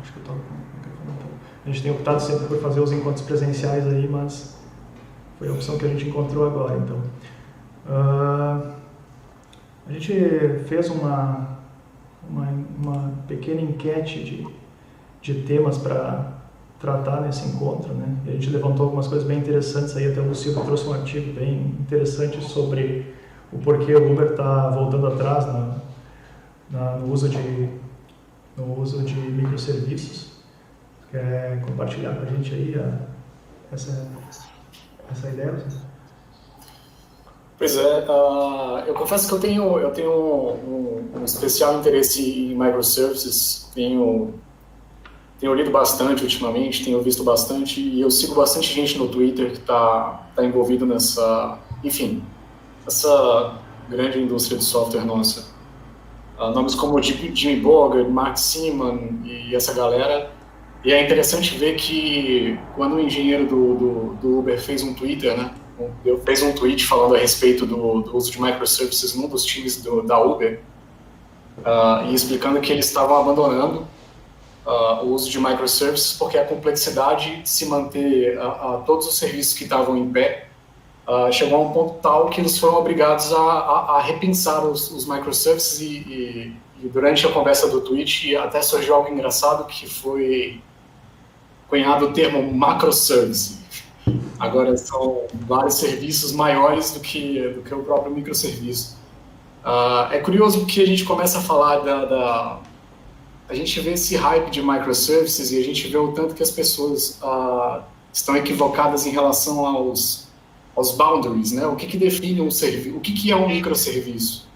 acho que eu estava com o microfone. Então. A gente tem optado sempre por fazer os encontros presenciais aí, mas foi a opção que a gente encontrou agora, então. A gente fez uma pequena enquete de temas para tratar nesse encontro, né? E a gente levantou algumas coisas bem interessantes aí, até o Silvio trouxe um artigo bem interessante sobre o porquê o Uber está voltando atrás no uso de microserviços. Quer compartilhar com a gente aí essa ideia? Pois é, eu confesso que eu tenho um especial interesse em microservices, tenho lido bastante ultimamente, tenho visto bastante, e eu sigo bastante gente no Twitter que está envolvido nessa grande indústria de software nossa. Nomes como Jimmy Bogart, Mark Seaman e essa galera. E é interessante ver que quando o engenheiro do Uber fez um Twitter, né, fez um tweet falando a respeito do uso de microservices num dos times da Uber, e explicando que eles estavam abandonando o uso de microservices porque a complexidade de se manter todos os serviços que estavam em pé chegou a um ponto tal que eles foram obrigados a repensar os microservices e durante a conversa do tweet até surgiu algo engraçado que foi cunhado o termo macroservice. Agora são vários serviços maiores do que o próprio microserviço. É curioso porque a gente começa a falar a gente vê esse hype de microservices e a gente vê o tanto que as pessoas estão equivocadas em relação aos boundaries, né? O que define um serviço? O que é um microserviço?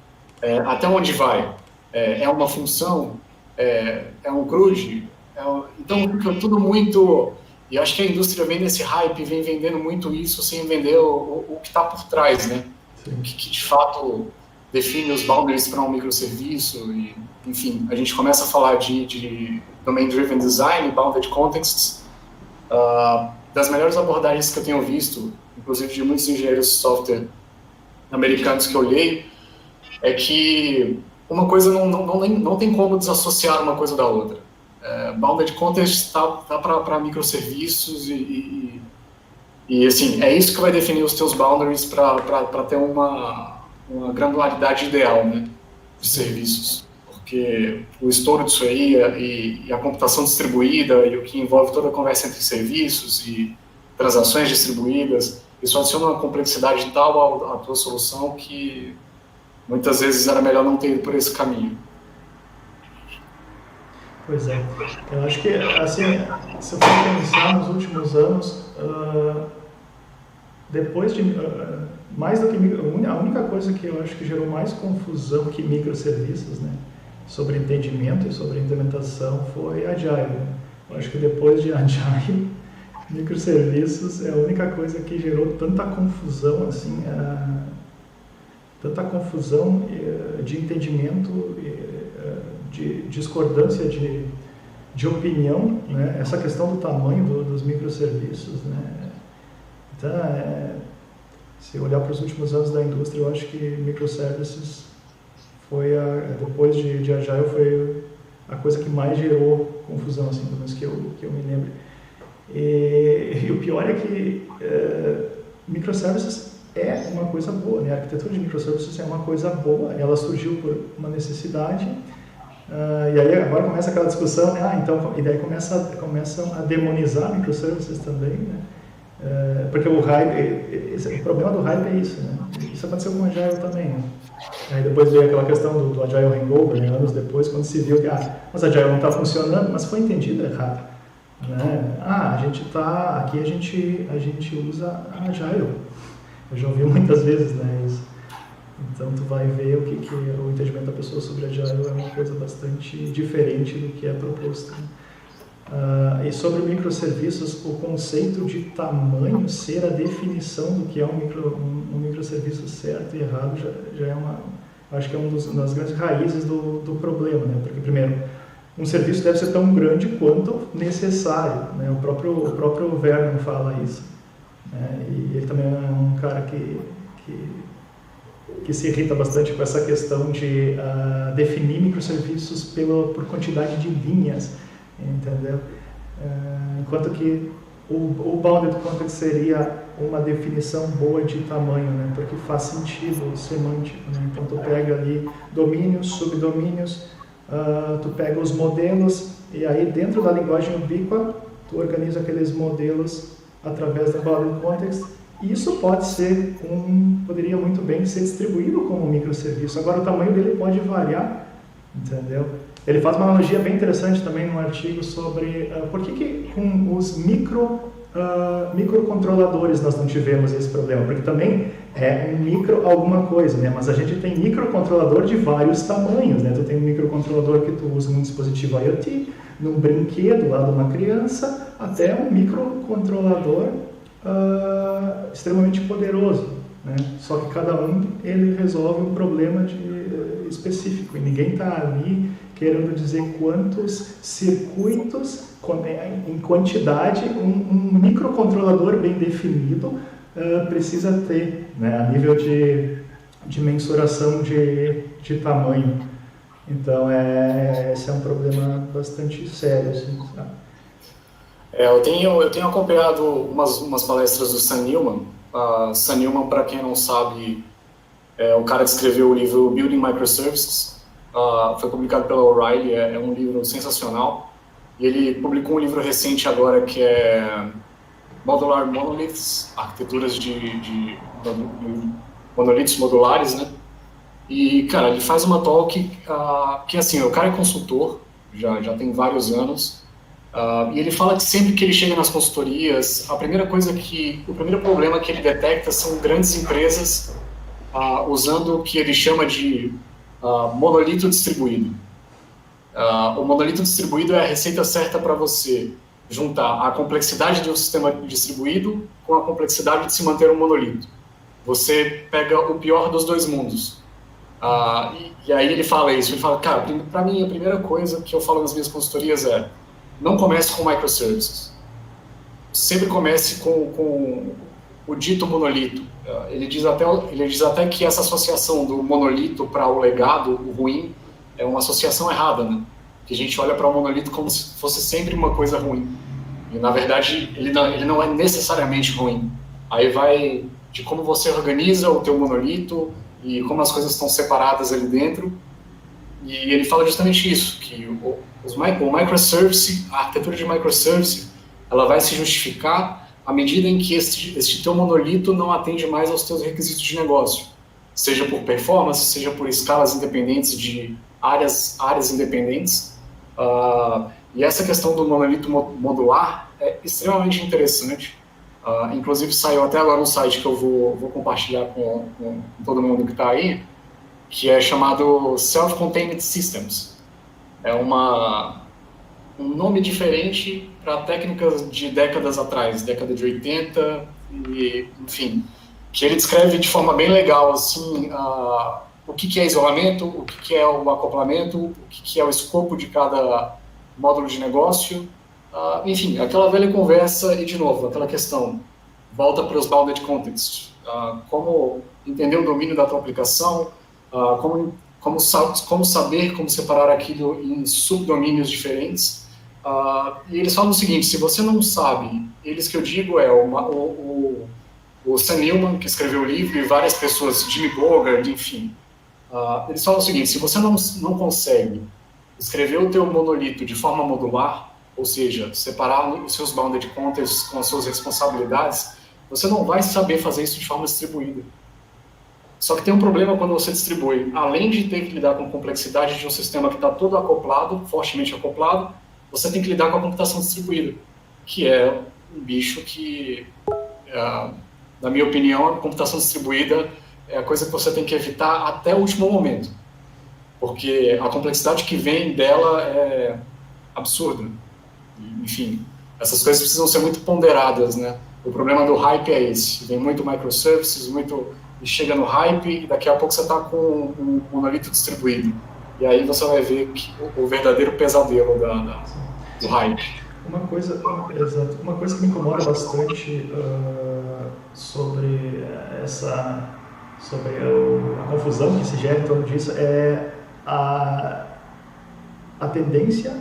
Até onde vai? É uma função? É um CRUD? Então fica tudo muito... E acho que a indústria vem nesse hype, vem vendendo muito isso sem vender o que está por trás, né? O que de fato define os boundaries para um microserviço. E, enfim, a gente começa a falar de domain-driven design, bounded contexts. Das melhores abordagens que eu tenho visto, inclusive de muitos engenheiros de software americanos que eu olhei, é que uma coisa não tem como desassociar uma coisa da outra. Bounded Context está para microserviços e assim, é isso que vai definir os teus boundaries para ter uma granularidade ideal, né, de serviços. Porque o estouro disso aí e a computação distribuída e o que envolve toda a conversa entre serviços e transações distribuídas, isso adiciona uma complexidade tal à tua solução que muitas vezes era melhor não ter ido por esse caminho. Pois é. Eu acho que, assim, se eu for pensar nos últimos anos, depois de... mais do que... A única coisa que eu acho que gerou mais confusão que microserviços, né, sobre entendimento e sobre implementação foi Agile. Né? Eu acho que depois de Agile, microserviços é a única coisa que gerou tanta confusão, assim, tanta confusão de entendimento, de discordância de opinião, né? Essa questão do tamanho dos microserviços, né? Então, se olhar para os últimos anos da indústria, eu acho que microservices foi depois de Agile foi a coisa que mais gerou confusão, assim, pelo menos que eu me lembro. E o pior é que microservices é uma coisa boa, né? A arquitetura de microservices é uma coisa boa, ela surgiu por uma necessidade. E aí agora começa aquela discussão, né? Então, e daí começam a demonizar microservices também, né? Porque o problema do hype é isso, né? Isso aconteceu com o Agile também, né? Aí depois veio aquela questão do Agile Hangover, né? Anos depois, quando se viu que mas Agile não está funcionando, mas foi entendido errado, né? Aqui a gente usa Agile. Eu já ouvi muitas vezes, né, isso. Então, tu vai ver o entendimento da pessoa sobre Agile é uma coisa bastante diferente do que é proposto. E sobre microserviços, o conceito de tamanho ser a definição do que é um microserviço certo e errado já é acho que é uma das grandes raízes do problema, né? Porque, primeiro, um serviço deve ser tão grande quanto necessário, né? O próprio Vernon fala isso, né? E ele também é um cara que se irrita bastante com essa questão de definir microserviços por quantidade de linhas, entendeu? Enquanto que o Bounded Context seria uma definição boa de tamanho, né? Porque faz sentido semântico, né? Então tu pega ali domínios, subdomínios, tu pega os modelos e aí dentro da linguagem ubíqua tu organiza aqueles modelos através da Bounded Context. Isso poderia muito bem ser distribuído como microserviço. Agora o tamanho dele pode variar, entendeu? Ele faz uma analogia bem interessante também num artigo sobre por que com os microcontroladores nós não tivemos esse problema, porque também é um micro alguma coisa, né? Mas a gente tem microcontrolador de vários tamanhos, né? Tu tem um microcontrolador que tu usa num dispositivo IoT, num brinquedo lá de uma criança, até um microcontrolador extremamente poderoso, né? Só que cada um ele resolve um problema específico e ninguém está ali querendo dizer quantos circuitos em quantidade um microcontrolador bem definido precisa ter, né, a nível de mensuração de tamanho. Então esse é um problema bastante sério, assim, sabe? Eu tenho acompanhado umas palestras do Sam Newman. Sam Newman, para quem não sabe, é o cara que escreveu o livro Building Microservices. Foi publicado pela O'Reilly, é um livro sensacional. E ele publicou um livro recente agora que é Modular Monoliths, arquiteturas de monolitos modulares, né? E, cara, ele faz uma talk que, assim, o cara é consultor, já tem vários anos, e ele fala que sempre que ele chega nas consultorias, o primeiro problema que ele detecta são grandes empresas usando o que ele chama de monolito distribuído. O monolito distribuído é a receita certa para você juntar a complexidade de um sistema distribuído com a complexidade de se manter um monolito. Você pega o pior dos dois mundos. E aí ele fala isso, ele fala, cara, para mim a primeira coisa que eu falo nas minhas consultorias é não comece com microservices. Sempre comece com o dito monolito. Ele diz até que essa associação do monolito para o legado, o ruim, é uma associação errada, né? Que a gente olha para o monolito como se fosse sempre uma coisa ruim. E, na verdade, ele não é necessariamente ruim. Aí vai de como você organiza o teu monolito e como as coisas estão separadas ali dentro. E ele fala justamente isso, que o microservice, a arquitetura de microservice, ela vai se justificar à medida em que este teu monolito não atende mais aos teus requisitos de negócio. Seja por performance, seja por escalas independentes de áreas independentes. E essa questão do monolito modular é extremamente interessante. Inclusive saiu até agora um site que eu vou compartilhar com todo mundo que está aí, que é chamado Self-Contained Systems. É um nome diferente para técnicas de décadas atrás, década de 80, e, enfim, que ele descreve de forma bem legal assim, o que é isolamento, o que é o acoplamento, o que é o escopo de cada módulo de negócio. Enfim, aquela velha conversa e, de novo, aquela questão, volta para os bounded contexts. Como entender o domínio da tua aplicação, como saber como separar aquilo em subdomínios diferentes. E eles falam o seguinte, se você não sabe, eles que eu digo o Sam Newman, que escreveu o livro, e várias pessoas, Jimmy Bogard, enfim, eles falam o seguinte, se você não consegue escrever o teu monolito de forma modular, ou seja, separar os seus bounded contexts com as suas responsabilidades, você não vai saber fazer isso de forma distribuída. Só que tem um problema quando você distribui. Além de ter que lidar com a complexidade de um sistema que está todo acoplado, fortemente acoplado, você tem que lidar com a computação distribuída, que é um bicho que, na minha opinião, a computação distribuída é a coisa que você tem que evitar até o último momento, porque a complexidade que vem dela é absurda. Enfim, essas coisas precisam ser muito ponderadas, né? O problema do hype é esse, vem muito microservices, e chega no hype e daqui a pouco você está com um monolito distribuído. E aí você vai ver o verdadeiro pesadelo do hype. Uma coisa que me incomoda bastante sobre a confusão que se gera em torno disso é a tendência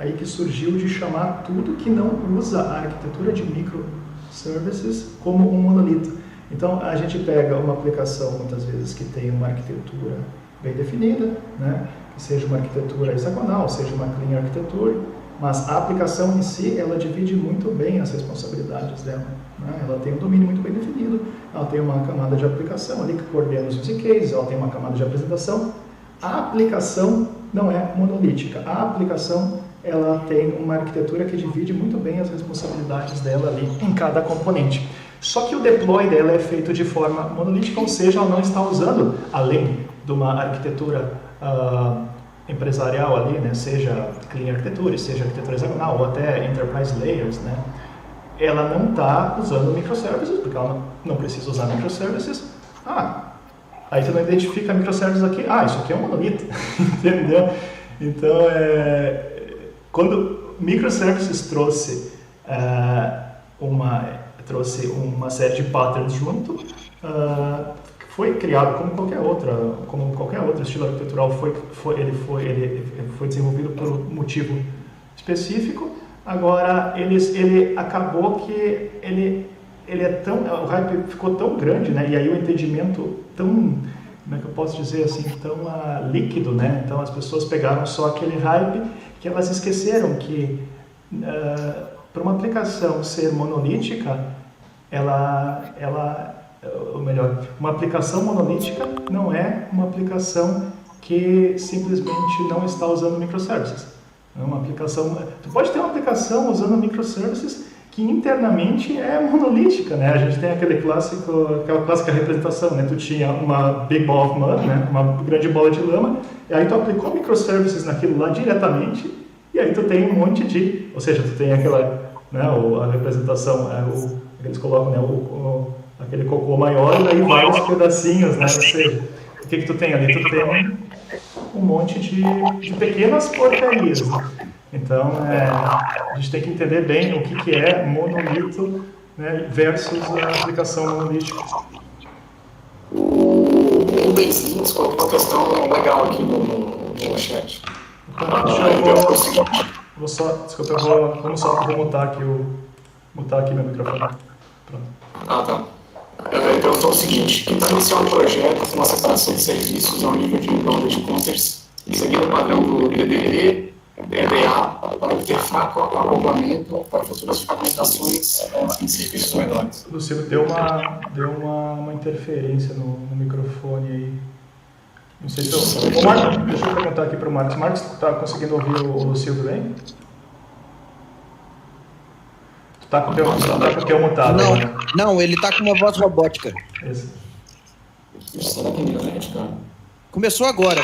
aí que surgiu de chamar tudo que não usa a arquitetura de microservices como um monolito. Então, a gente pega uma aplicação, muitas vezes, que tem uma arquitetura bem definida, né? Que seja uma arquitetura hexagonal, seja uma clean architecture, mas a aplicação em si, ela divide muito bem as responsabilidades dela, né? Ela tem um domínio muito bem definido, ela tem uma camada de aplicação ali que coordena os use cases, ela tem uma camada de apresentação. A aplicação não é monolítica, a aplicação ela tem uma arquitetura que divide muito bem as responsabilidades dela ali em cada componente. Só que o deploy dela é feito de forma monolítica, ou seja, ela não está usando, além de uma arquitetura empresarial ali, né, seja clean architecture, seja arquitetura hexagonal ou até enterprise layers, né, ela não está usando microservices, porque ela não precisa usar microservices. Aí você não identifica microservices aqui, isso aqui é um monolito, entendeu? Então, quando microservices trouxe uma série de patterns junto, foi criado como qualquer outro estilo arquitetural, ele foi desenvolvido por um motivo específico. Agora, ele acabou que o hype ficou tão grande, né? E aí o entendimento tão, como é que eu posso dizer assim, tão líquido, né? Então as pessoas pegaram só aquele hype que elas esqueceram que para uma aplicação ser monolítica, ou melhor, uma aplicação monolítica não é uma aplicação que simplesmente não está usando microservices. É uma aplicação, tu pode ter uma aplicação usando microservices que internamente é monolítica, né? A gente tem aquela clássica representação, né? Tu tinha uma big ball of mud, né? Uma grande bola de lama, e aí tu aplicou microservices naquilo lá diretamente, e aí tu tem um monte de, ou seja, tu tem aquela, né? A representação, eles colocam, né? Aquele cocô maior e daí vários pedacinhos, né? Ou seja, o que tu tem ali? Tu tem um monte de pequenas porcarias, né? Então, a gente tem que entender bem o que é monolito, né, versus a aplicação monolítica. O Benzinhos colocou uma questão legal aqui no chat. Vou mutar aqui meu microfone. Pronto. Tá. Ele perguntou o seguinte: que para iniciar um projeto com uma separação de serviços ao nível de knowledge context, seguindo o padrão do DDD, EDA, para obter fraco acoplamento para futuras fragmentações em serviços menores. Luciano, deu uma interferência no microfone aí. Não sei se eu... Marcos, deixa eu perguntar aqui para o Marcos. Marcos, está conseguindo ouvir o Lucildo bem? Tu tá com o teu mutado? Não, ele tá com uma voz robótica. Isso. Será que é internet, cara? Começou agora.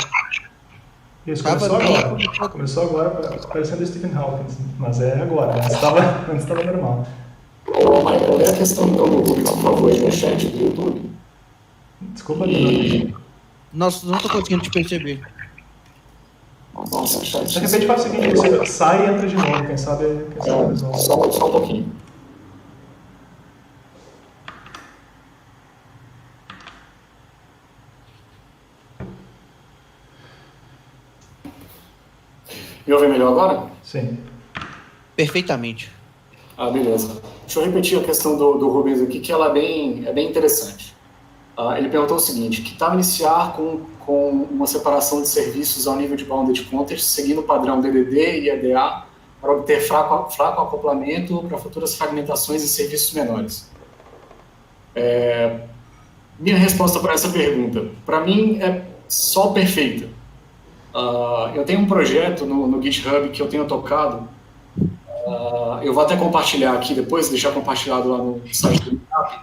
Isso, começou agora, parecendo Stephen Hawking, mas é agora, antes estava normal. Michael, é a questão do YouTube, por favor, no chat do YouTube. Desculpa, Bruno. Nossa, não estou conseguindo te perceber. Nossa, chat. De repente faz o seguinte, você sai e entra de novo, quem sabe resolve. Só um pouquinho. Me ouve melhor agora? Sim. Perfeitamente. Beleza. Deixa eu repetir a questão do Rubens aqui, que ela é bem interessante. Ele perguntou o seguinte: que tal iniciar com uma separação de serviços ao nível de bounded context, seguindo o padrão DDD e EDA, para obter fraco acoplamento para futuras fragmentações em serviços menores? Minha resposta para essa pergunta, para mim, é só perfeita. Eu tenho um projeto no GitHub que eu tenho tocado. Eu vou até compartilhar aqui depois, deixar compartilhado lá no site do GitHub,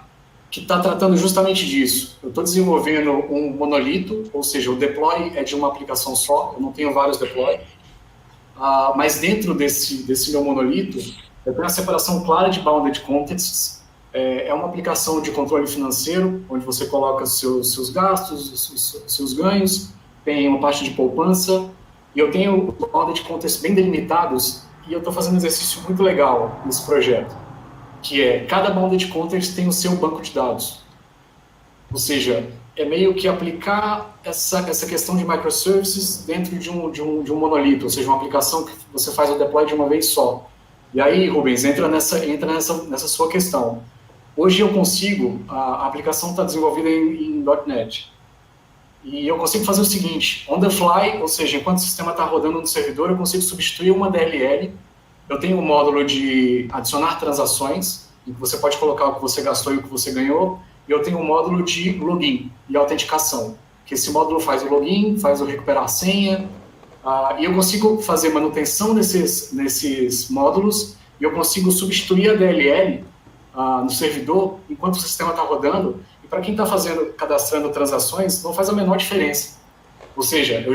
que está tratando justamente disso. Eu estou desenvolvendo um monolito, ou seja, o deploy é de uma aplicação só, eu não tenho vários deploy, mas dentro desse meu monolito, eu tenho a separação clara de bounded contexts. É uma aplicação de controle financeiro, onde você coloca seus gastos, seus ganhos, tem uma parte de poupança, e eu tenho bounded contexts bem delimitados, e eu estou fazendo um exercício muito legal nesse projeto, que é, cada bounded context tem o seu banco de dados. Ou seja, é meio que aplicar essa questão de microservices dentro de um monolito, ou seja, uma aplicação que você faz o deploy de uma vez só. E aí, Rubens, entra nessa sua questão. Hoje eu consigo, a aplicação está desenvolvida em .NET, e eu consigo fazer o seguinte, on the fly, ou seja, enquanto o sistema está rodando no servidor, eu consigo substituir uma DLL, eu tenho um módulo de adicionar transações, em que você pode colocar o que você gastou e o que você ganhou, e eu tenho um módulo de login e autenticação, que esse módulo faz o login, faz o recuperar a senha, e eu consigo fazer manutenção nesses módulos, e eu consigo substituir a DLL no servidor enquanto o sistema está rodando, e para quem está cadastrando transações, não faz a menor diferença. Ou seja,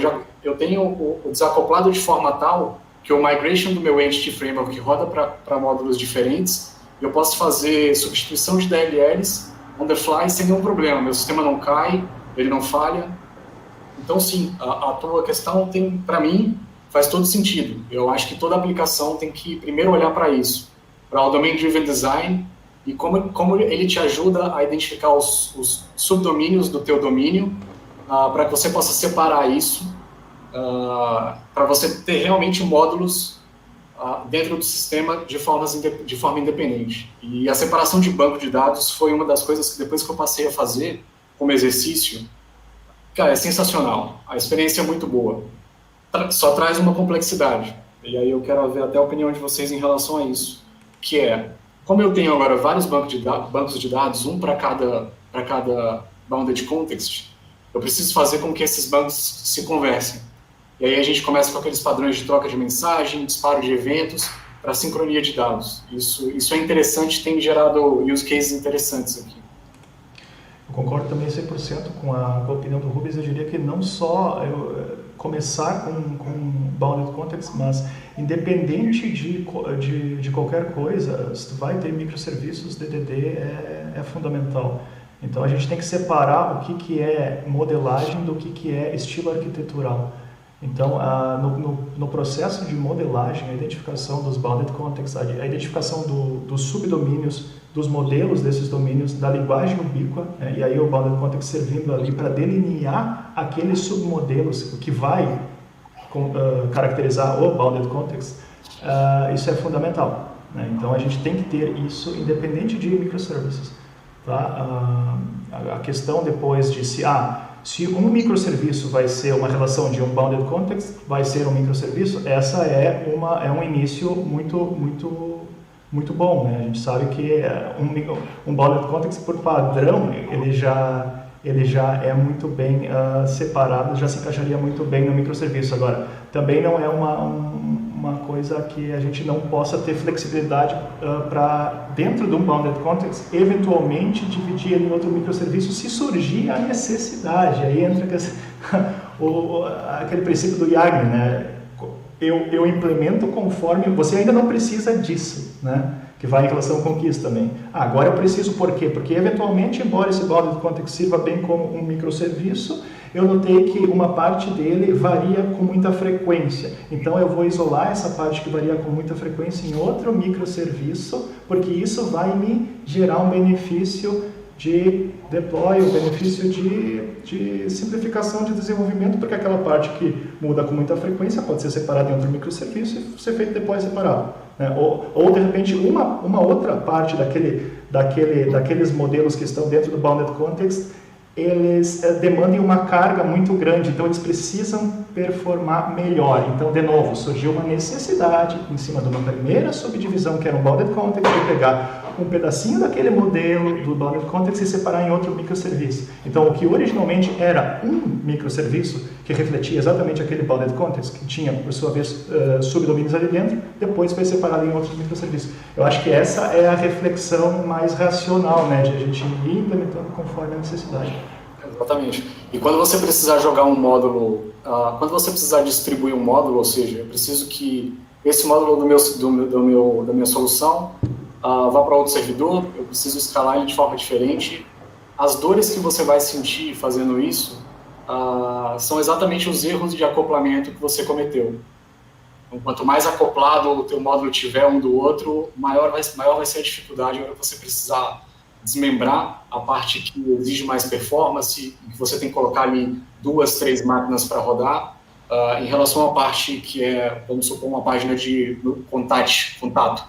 eu tenho o desacoplado de forma tal que o migration do meu Entity Framework roda para módulos diferentes, eu posso fazer substituição de DLLs on the fly sem nenhum problema, meu sistema não cai, ele não falha. Então, sim, a tua questão para mim, faz todo sentido. Eu acho que toda aplicação tem que primeiro olhar para isso, para o Domain Driven Design, e como ele te ajuda a identificar os subdomínios do teu domínio, para que você possa separar isso, para você ter realmente módulos dentro do sistema de forma independente. E a separação de banco de dados foi uma das coisas que depois que eu passei a fazer como exercício, cara, é sensacional. A experiência é muito boa. Só traz uma complexidade. E aí eu quero ver até a opinião de vocês em relação a isso, que é, como eu tenho agora vários bancos de dados, um para cada bounded context, eu preciso fazer com que esses bancos se conversem. E aí a gente começa com aqueles padrões de troca de mensagem, disparo de eventos, para sincronia de dados. Isso é interessante, tem gerado use cases interessantes aqui. Eu concordo também 100% com a opinião do Rubens. Eu diria que não só começar com bounded context, mas independente de qualquer coisa, se tu vai ter microserviços, DDD é fundamental. Então a gente tem que separar o que é modelagem do que é estilo arquitetural. Então, no processo de modelagem, a identificação dos bounded contexts, a identificação dos subdomínios, dos modelos desses domínios, da linguagem ubíqua, né, e aí o bounded context servindo ali para delinear aqueles submodelos, o que vai caracterizar o bounded context, isso é fundamental. Né? Então, a gente tem que ter isso independente de microservices. Tá? A questão depois de se um microserviço vai ser uma relação de um bounded context, vai ser um microserviço, essa é um início muito bom, né? A gente sabe que um bounded context, por padrão, ele já é muito bem separado, já se encaixaria muito bem no microserviço. Agora, também não é uma coisa que a gente não possa ter flexibilidade para, dentro de um bounded context, eventualmente dividir ele em outro microserviço se surgir a necessidade. Aí entra aquele princípio do Yagner, né? Eu implemento conforme... Você ainda não precisa disso, né? Que vai em relação com isso também. Agora eu preciso por quê? Porque, eventualmente, embora esse bounded context sirva bem como um microserviço, eu notei que uma parte dele varia com muita frequência. Então, eu vou isolar essa parte que varia com muita frequência em outro microserviço, porque isso vai me gerar um benefício de deploy, um benefício de simplificação de desenvolvimento, porque aquela parte que muda com muita frequência pode ser separada em outro microserviço e ser feito deploy separado. Né? Ou, de repente, uma outra parte daqueles modelos que estão dentro do bounded context, eles demandam uma carga muito grande, então eles precisam performar melhor. Então, de novo, surgiu uma necessidade em cima de uma primeira subdivisão, que era um bounded context, de pegar um pedacinho daquele modelo do bounded context e separar em outro microserviço. Então, o que originalmente era um microserviço, que refletia exatamente aquele bounded context, que tinha, por sua vez, subdomínios ali dentro, depois foi separado em outros microserviços. Eu acho que essa é a reflexão mais racional, né, de a gente ir implementando conforme a necessidade. Exatamente. E quando você precisar jogar um módulo, quando você precisar distribuir um módulo, ou seja, eu preciso que esse módulo da minha solução vá para outro servidor, eu preciso escalar ele de forma diferente. As dores que você vai sentir fazendo isso são exatamente os erros de acoplamento que você cometeu. Então, quanto mais acoplado o teu módulo tiver um do outro, maior vai ser a dificuldade para você precisar desmembrar a parte que exige mais performance, que você tem que colocar ali 2, 3 máquinas para rodar, em relação à parte que é, vamos supor, uma página de contato,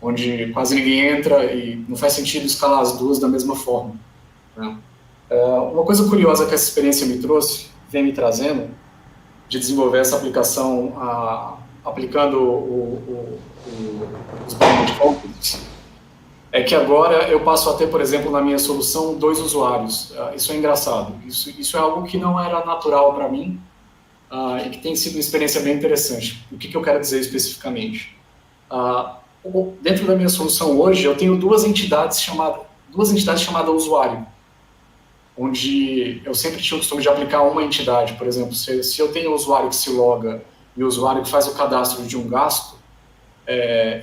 onde quase ninguém entra e não faz sentido escalar as duas da mesma forma, né? Uma coisa curiosa que essa experiência me trouxe, vem me trazendo, de desenvolver essa aplicação aplicando os Bounded Components, é que agora eu passo a ter, por exemplo, na minha solução, 2 usuários. Isso é engraçado. Isso é algo que não era natural para mim e que tem sido uma experiência bem interessante. O que eu quero dizer especificamente? Dentro da minha solução hoje, eu tenho duas entidades chamadas usuário, onde eu sempre tinha o costume de aplicar uma entidade. Por exemplo, se eu tenho um usuário que se loga e o usuário que faz o cadastro de um gasto,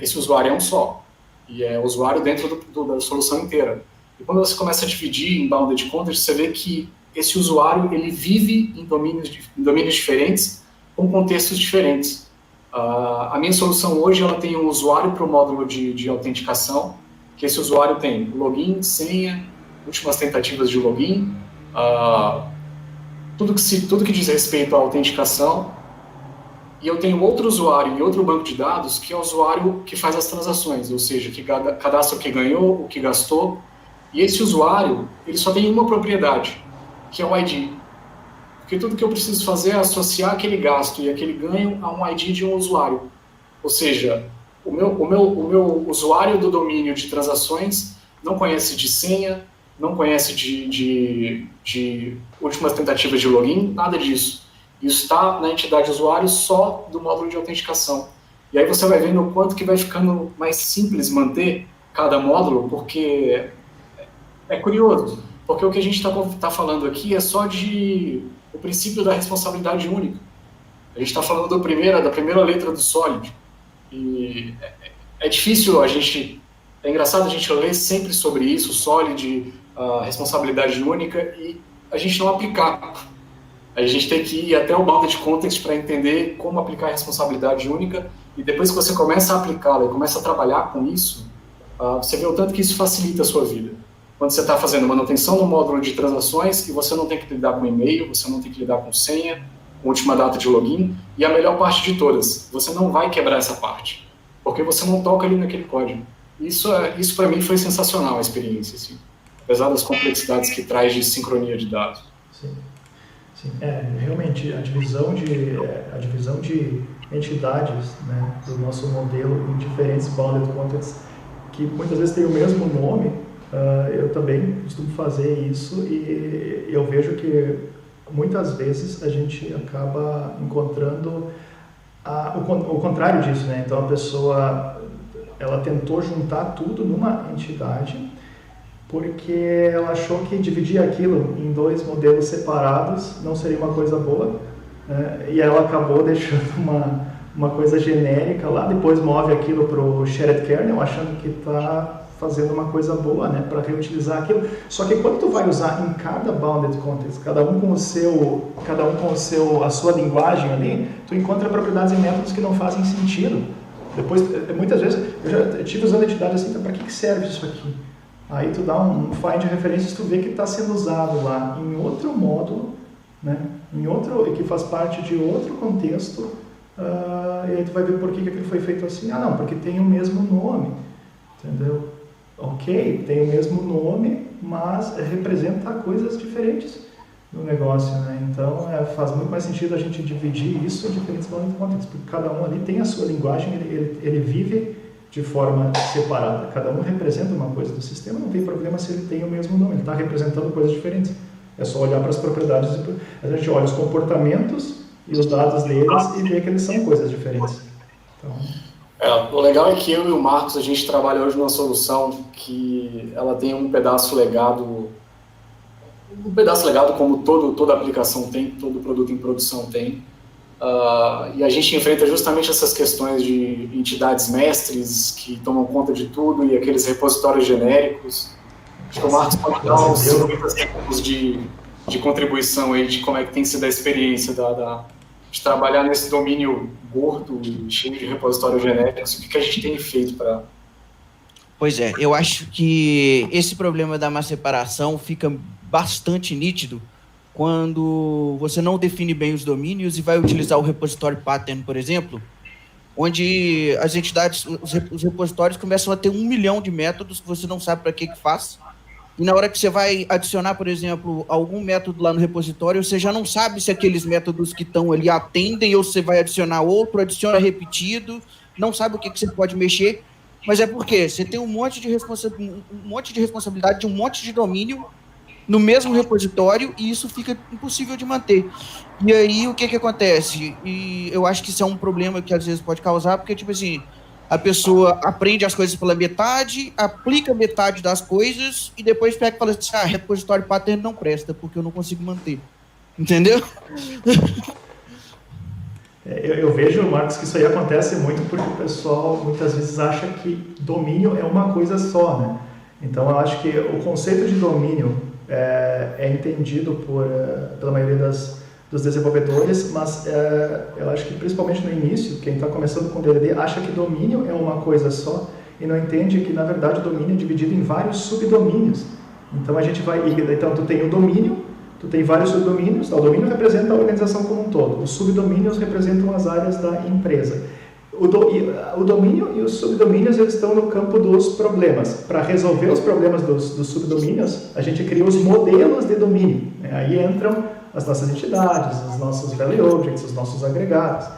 esse usuário é um só, e é usuário dentro da solução inteira. E quando você começa a dividir em bounded context, você vê que esse usuário ele vive em domínios diferentes, com contextos diferentes. A minha solução hoje ela tem um usuário para o módulo de autenticação, que esse usuário tem login, senha, últimas tentativas de login, tudo que diz respeito à autenticação. E eu tenho outro usuário em outro banco de dados, que é o usuário que faz as transações, ou seja, que cadastra o que ganhou, o que gastou. E esse usuário, ele só tem uma propriedade, que é o ID. Porque tudo que eu preciso fazer é associar aquele gasto e aquele ganho a um ID de um usuário. Ou seja, o meu usuário do domínio de transações não conhece de senha, não conhece de últimas tentativas de login, nada disso. Isso está na entidade usuário só do módulo de autenticação. E aí você vai vendo o quanto que vai ficando mais simples manter cada módulo, porque é curioso. Porque o que a gente está falando aqui é só o princípio da responsabilidade única. A gente está falando da primeira letra do Solid. E é difícil é engraçado a gente ler sempre sobre isso, Solid, a responsabilidade única, e a gente não aplicar. A gente tem que ir até o Bounded Context para entender como aplicar a responsabilidade única, e depois que você começa a aplicá-la e começa a trabalhar com isso, você vê o tanto que isso facilita a sua vida. Quando você está fazendo manutenção no módulo de transações e você não tem que lidar com e-mail, você não tem que lidar com senha, com última data de login, e a melhor parte de todas, você não vai quebrar essa parte, porque você não toca ali naquele código. Isso para mim foi sensacional, a experiência, assim, apesar das complexidades que traz de sincronia de dados. Sim. Sim, realmente a divisão de entidades, né, do nosso modelo em diferentes bounded contexts, que muitas vezes tem o mesmo nome, eu também costumo fazer isso, e eu vejo que muitas vezes a gente acaba encontrando o contrário disso, né? Então a pessoa ela tentou juntar tudo numa entidade, porque ela achou que dividir aquilo em 2 modelos separados não seria uma coisa boa, né? E ela acabou deixando uma coisa genérica lá, depois move aquilo para o shared kernel, achando que está fazendo uma coisa boa, né, para reutilizar aquilo. Só que quando tu vai usar em cada bounded context, cada um com a sua linguagem ali, tu encontra propriedades e métodos que não fazem sentido. Depois, muitas vezes, eu já estive usando entidades assim, então para que serve isso aqui? Aí tu dá um find de referências, tu vê que está sendo usado lá em outro módulo, né, que faz parte de outro contexto, e aí tu vai ver por que aquilo foi feito assim. Não, porque tem o mesmo nome, entendeu? Ok, tem o mesmo nome, mas representa coisas diferentes no negócio, né? Então faz muito mais sentido a gente dividir isso em diferentes bounded contexts, porque cada um ali tem a sua linguagem, ele vive de forma separada. Cada um representa uma coisa do sistema, não tem problema se ele tem o mesmo nome, ele está representando coisas diferentes. É só olhar para as propriedades, a gente olha os comportamentos e os dados deles e vê que eles são coisas diferentes. Então... o legal é que eu e o Marcos, a gente trabalha hoje numa solução que ela tem um pedaço legado como toda aplicação tem, todo produto em produção tem, e a gente enfrenta justamente essas questões de entidades mestres que tomam conta de tudo e aqueles repositórios genéricos. Acho que o Marcos pode dar uns 50 segundos de contribuição aí de como é que tem sido a experiência de trabalhar nesse domínio gordo e cheio de repositórios genéricos, o que a gente tem feito para... Pois é, eu acho que esse problema da má separação fica bastante nítido quando você não define bem os domínios e vai utilizar o repositório pattern, por exemplo, onde as entidades, os repositórios começam a ter 1 milhão de métodos que você não sabe para que faz. E na hora que você vai adicionar, por exemplo, algum método lá no repositório, você já não sabe se aqueles métodos que estão ali atendem ou você vai adicionar outro, adiciona repetido, não sabe o que você pode mexer. Mas é porque você tem um monte de responsabilidade de um monte de domínio no mesmo repositório e isso fica impossível de manter. E aí, o que acontece? E eu acho que isso é um problema que às vezes pode causar, porque, tipo assim, a pessoa aprende as coisas pela metade, aplica metade das coisas e depois pega e fala assim, repositório pattern não presta, porque eu não consigo manter. Entendeu? Eu vejo, Marcos, que isso aí acontece muito porque o pessoal muitas vezes acha que domínio é uma coisa só, né? Então, eu acho que o conceito de domínio é entendido pela maioria dos desenvolvedores, mas eu acho que principalmente no início, quem está começando com DDD acha que domínio é uma coisa só e não entende que, na verdade, o domínio é dividido em vários subdomínios. Então, então tu tem o domínio, tu tem vários subdomínios, o domínio representa a organização como um todo, os subdomínios representam as áreas da empresa. O domínio e os subdomínios eles estão no campo dos problemas. Para resolver os problemas dos subdomínios, a gente cria os modelos de domínio. Aí entram as nossas entidades, os nossos value objects, os nossos agregados.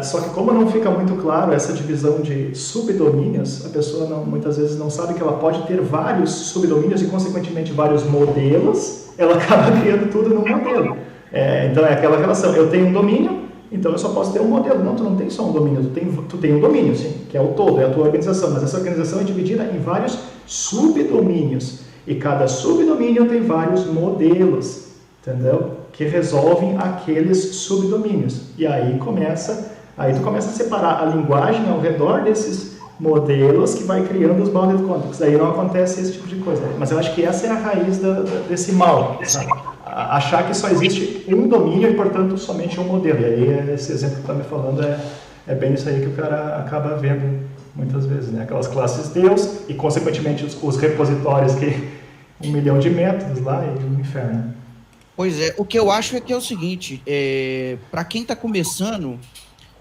Só que como não fica muito claro essa divisão de subdomínios, a pessoa muitas vezes não sabe que ela pode ter vários subdomínios e, consequentemente, vários modelos, ela acaba criando tudo num modelo. Então é aquela relação, eu tenho um domínio, então eu só posso ter um modelo. Não, tu não tem só um domínio, tu tem um domínio, sim, que é o todo, é a tua organização, mas essa organização é dividida em vários subdomínios, e cada subdomínio tem vários modelos, entendeu? Que resolvem aqueles subdomínios. E aí tu começa a separar a linguagem ao redor desses modelos que vai criando os bounded contexts. Aí não acontece esse tipo de coisa. Mas eu acho que essa é a raiz desse mal, sabe? Achar que só existe um domínio e, portanto, somente um modelo. E aí esse exemplo que tu está me falando é bem isso aí que o cara acaba vendo muitas vezes, né? Aquelas classes Deus e, consequentemente, os repositórios que 1 milhão de métodos lá e um inferno. Pois é, o que eu acho é que é o seguinte, para quem está começando,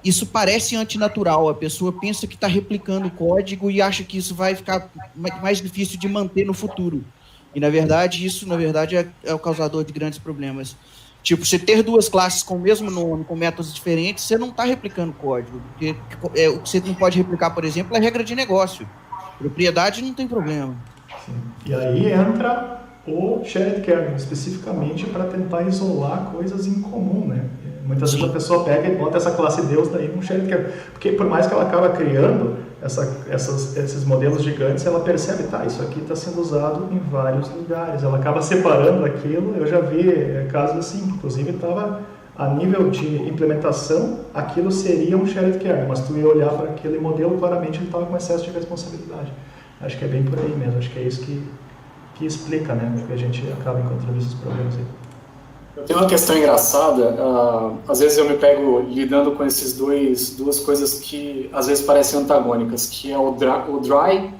isso parece antinatural, a pessoa pensa que está replicando o código e acha que isso vai ficar mais difícil de manter no futuro. E, na verdade, isso é o causador de grandes problemas. Tipo, você ter duas classes com o mesmo nome, com métodos diferentes, você não está replicando código. Porque o que você não pode replicar, por exemplo, é regra de negócio. Propriedade não tem problema. Sim. E aí entra o shared kernel, especificamente para tentar isolar coisas em comum, né? Muitas vezes a pessoa pega e bota essa classe Deus daí num shared kernel, porque por mais que ela acaba criando esses modelos gigantes, ela percebe, isso aqui está sendo usado em vários lugares, ela acaba separando aquilo. Eu já vi casos assim, inclusive estava a nível de implementação, aquilo seria um shared kernel, mas tu ia olhar para aquele modelo, claramente ele estava com excesso de responsabilidade. Acho que é bem por aí mesmo, acho que é isso que explica, né, porque a gente acaba encontrando esses problemas aí. Eu tenho uma questão engraçada, às vezes eu me pego lidando com esses duas coisas que às vezes parecem antagônicas, que é o dry,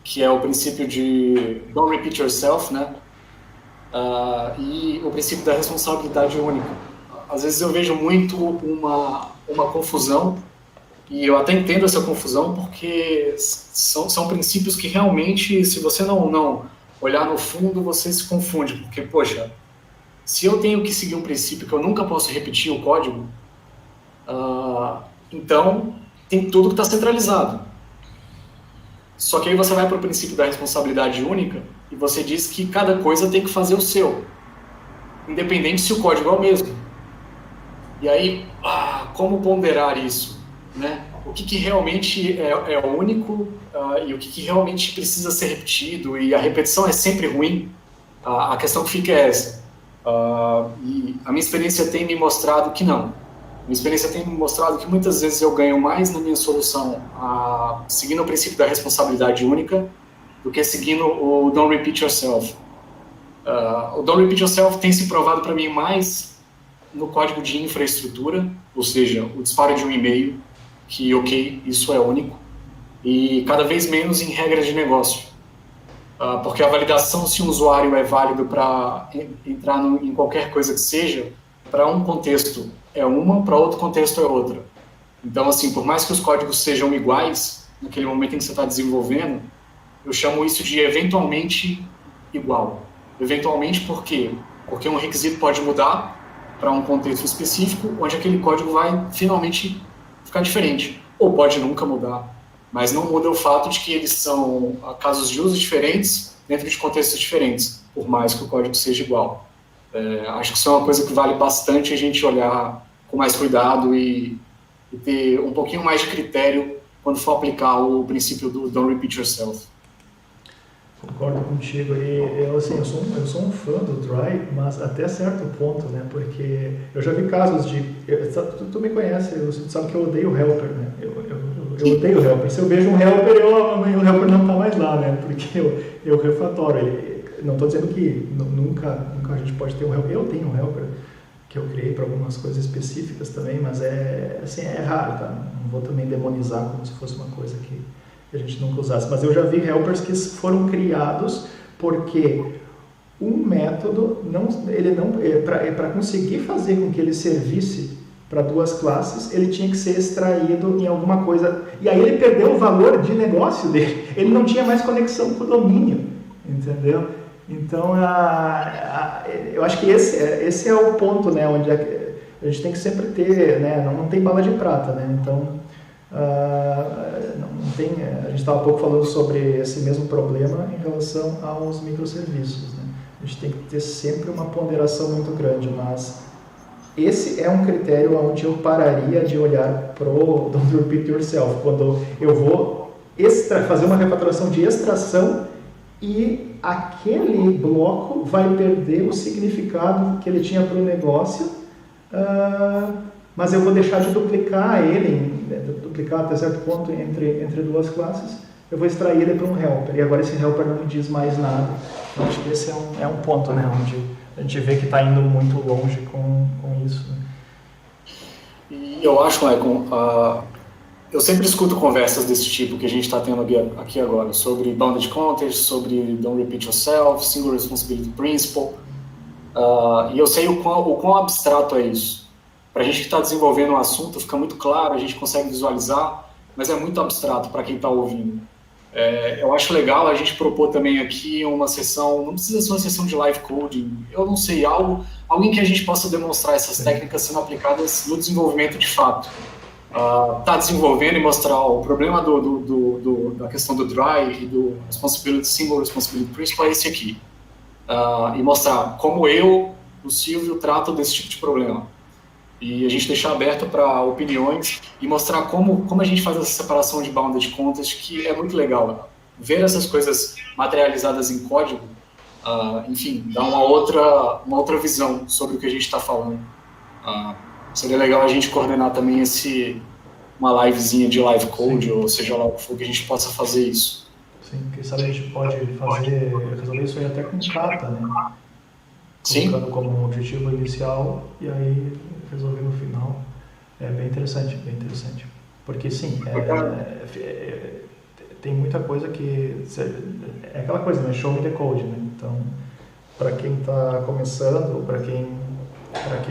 que é o princípio de don't repeat yourself, né, e o princípio da responsabilidade única. Às vezes eu vejo muito uma confusão, e eu até entendo essa confusão, porque são princípios que realmente, se você não olhar no fundo, você se confunde, porque, poxa, se eu tenho que seguir um princípio que eu nunca posso repetir o código, então tem tudo que está centralizado. Só que aí você vai para o princípio da responsabilidade única e você diz que cada coisa tem que fazer o seu, independente se o código é o mesmo. E aí, como ponderar isso, né? O que realmente é único e o que realmente precisa ser repetido, e a repetição é sempre ruim. A questão que fica é essa. E a minha experiência tem me mostrado que não. Minha experiência tem me mostrado que muitas vezes eu ganho mais na minha solução seguindo o princípio da responsabilidade única do que seguindo o don't repeat yourself. O don't repeat yourself tem se provado para mim mais no código de infraestrutura, ou seja, o disparo de um e-mail, que ok, isso é único. e cada vez menos em regras de negócio. Porque a validação, se um usuário é válido para entrar em qualquer coisa que seja, para um contexto é uma, para outro contexto é outra. Então, assim, por mais que os códigos sejam iguais, naquele momento em que você está desenvolvendo, eu chamo isso de eventualmente igual. Eventualmente por quê? Porque um requisito pode mudar para um contexto específico, onde aquele código vai finalmente ficar diferente. Ou pode nunca mudar. Mas não muda o fato de que eles são casos de uso diferentes dentro de contextos diferentes, por mais que o código seja igual. Acho que isso é uma coisa que vale bastante a gente olhar com mais cuidado e ter um pouquinho mais de critério quando for aplicar o princípio do don't repeat yourself. Concordo contigo. E eu sou um fã do Dry, mas até certo ponto, né? Porque eu já vi casos de... Tu me conhece, tu sabe que eu odeio o helper, né? Eu odeio o helper. Se eu vejo um helper, o helper não está mais lá, né? Porque eu refatório. Não estou dizendo que nunca a gente pode ter um helper. Eu tenho um helper que eu criei para algumas coisas específicas também, mas é raro, tá? Não vou também demonizar como se fosse uma coisa que a gente nunca usasse. Mas eu já vi helpers que foram criados porque um método, para conseguir fazer com que ele servisse para duas classes, ele tinha que ser extraído em alguma coisa. E aí ele perdeu o valor de negócio dele. Ele não tinha mais conexão com o domínio, entendeu? Então, eu acho que esse é o ponto, né, onde a gente tem que sempre ter, né, não tem bala de prata, né? Então, não tem, a gente estava há pouco falando sobre esse mesmo problema em relação aos microserviços, né? A gente tem que ter sempre uma ponderação muito grande, mas esse é um critério onde eu pararia de olhar pro don't repeat yourself, quando eu vou fazer uma refatoração de extração e aquele bloco vai perder o significado que ele tinha para o negócio, mas eu vou deixar de duplicar ele, duplicar até certo ponto entre duas classes, eu vou extrair ele para um helper, e agora esse helper não me diz mais nada. Então, acho que esse é um ponto, né, onde a gente vê que está indo muito longe com isso. Né? E eu acho, Maicon, eu sempre escuto conversas desse tipo que a gente está tendo aqui agora, sobre bounded context, sobre don't repeat yourself, single responsibility principle, e eu sei o quão abstrato é isso. Para a gente que está desenvolvendo um assunto, fica muito claro, a gente consegue visualizar, mas é muito abstrato para quem está ouvindo. Eu acho legal a gente propor também aqui uma sessão, não precisa ser uma sessão de live coding, eu não sei, alguém que a gente possa demonstrar essas técnicas sendo aplicadas no desenvolvimento de fato. Tá desenvolvendo e mostrar o problema da questão do dry e do single responsibility principle é esse aqui. E mostrar como eu, o Silvio, trato desse tipo de problema. E a gente deixar aberto para opiniões e mostrar como a gente faz essa separação de bounded context, que é muito legal. Ver essas coisas materializadas em código, enfim, dá uma outra visão sobre o que a gente está falando. Seria legal a gente coordenar também uma livezinha de live code, ou seja lá o que for, que a gente possa fazer isso. Sim, quem sabe a gente pode resolver isso aí até com kata, né? Colocando como um objetivo inicial e aí resolver no final. É bem interessante, bem interessante. Porque sim, tem muita coisa que... É aquela coisa, né? Show me the code, né? Então, para quem está começando, para quem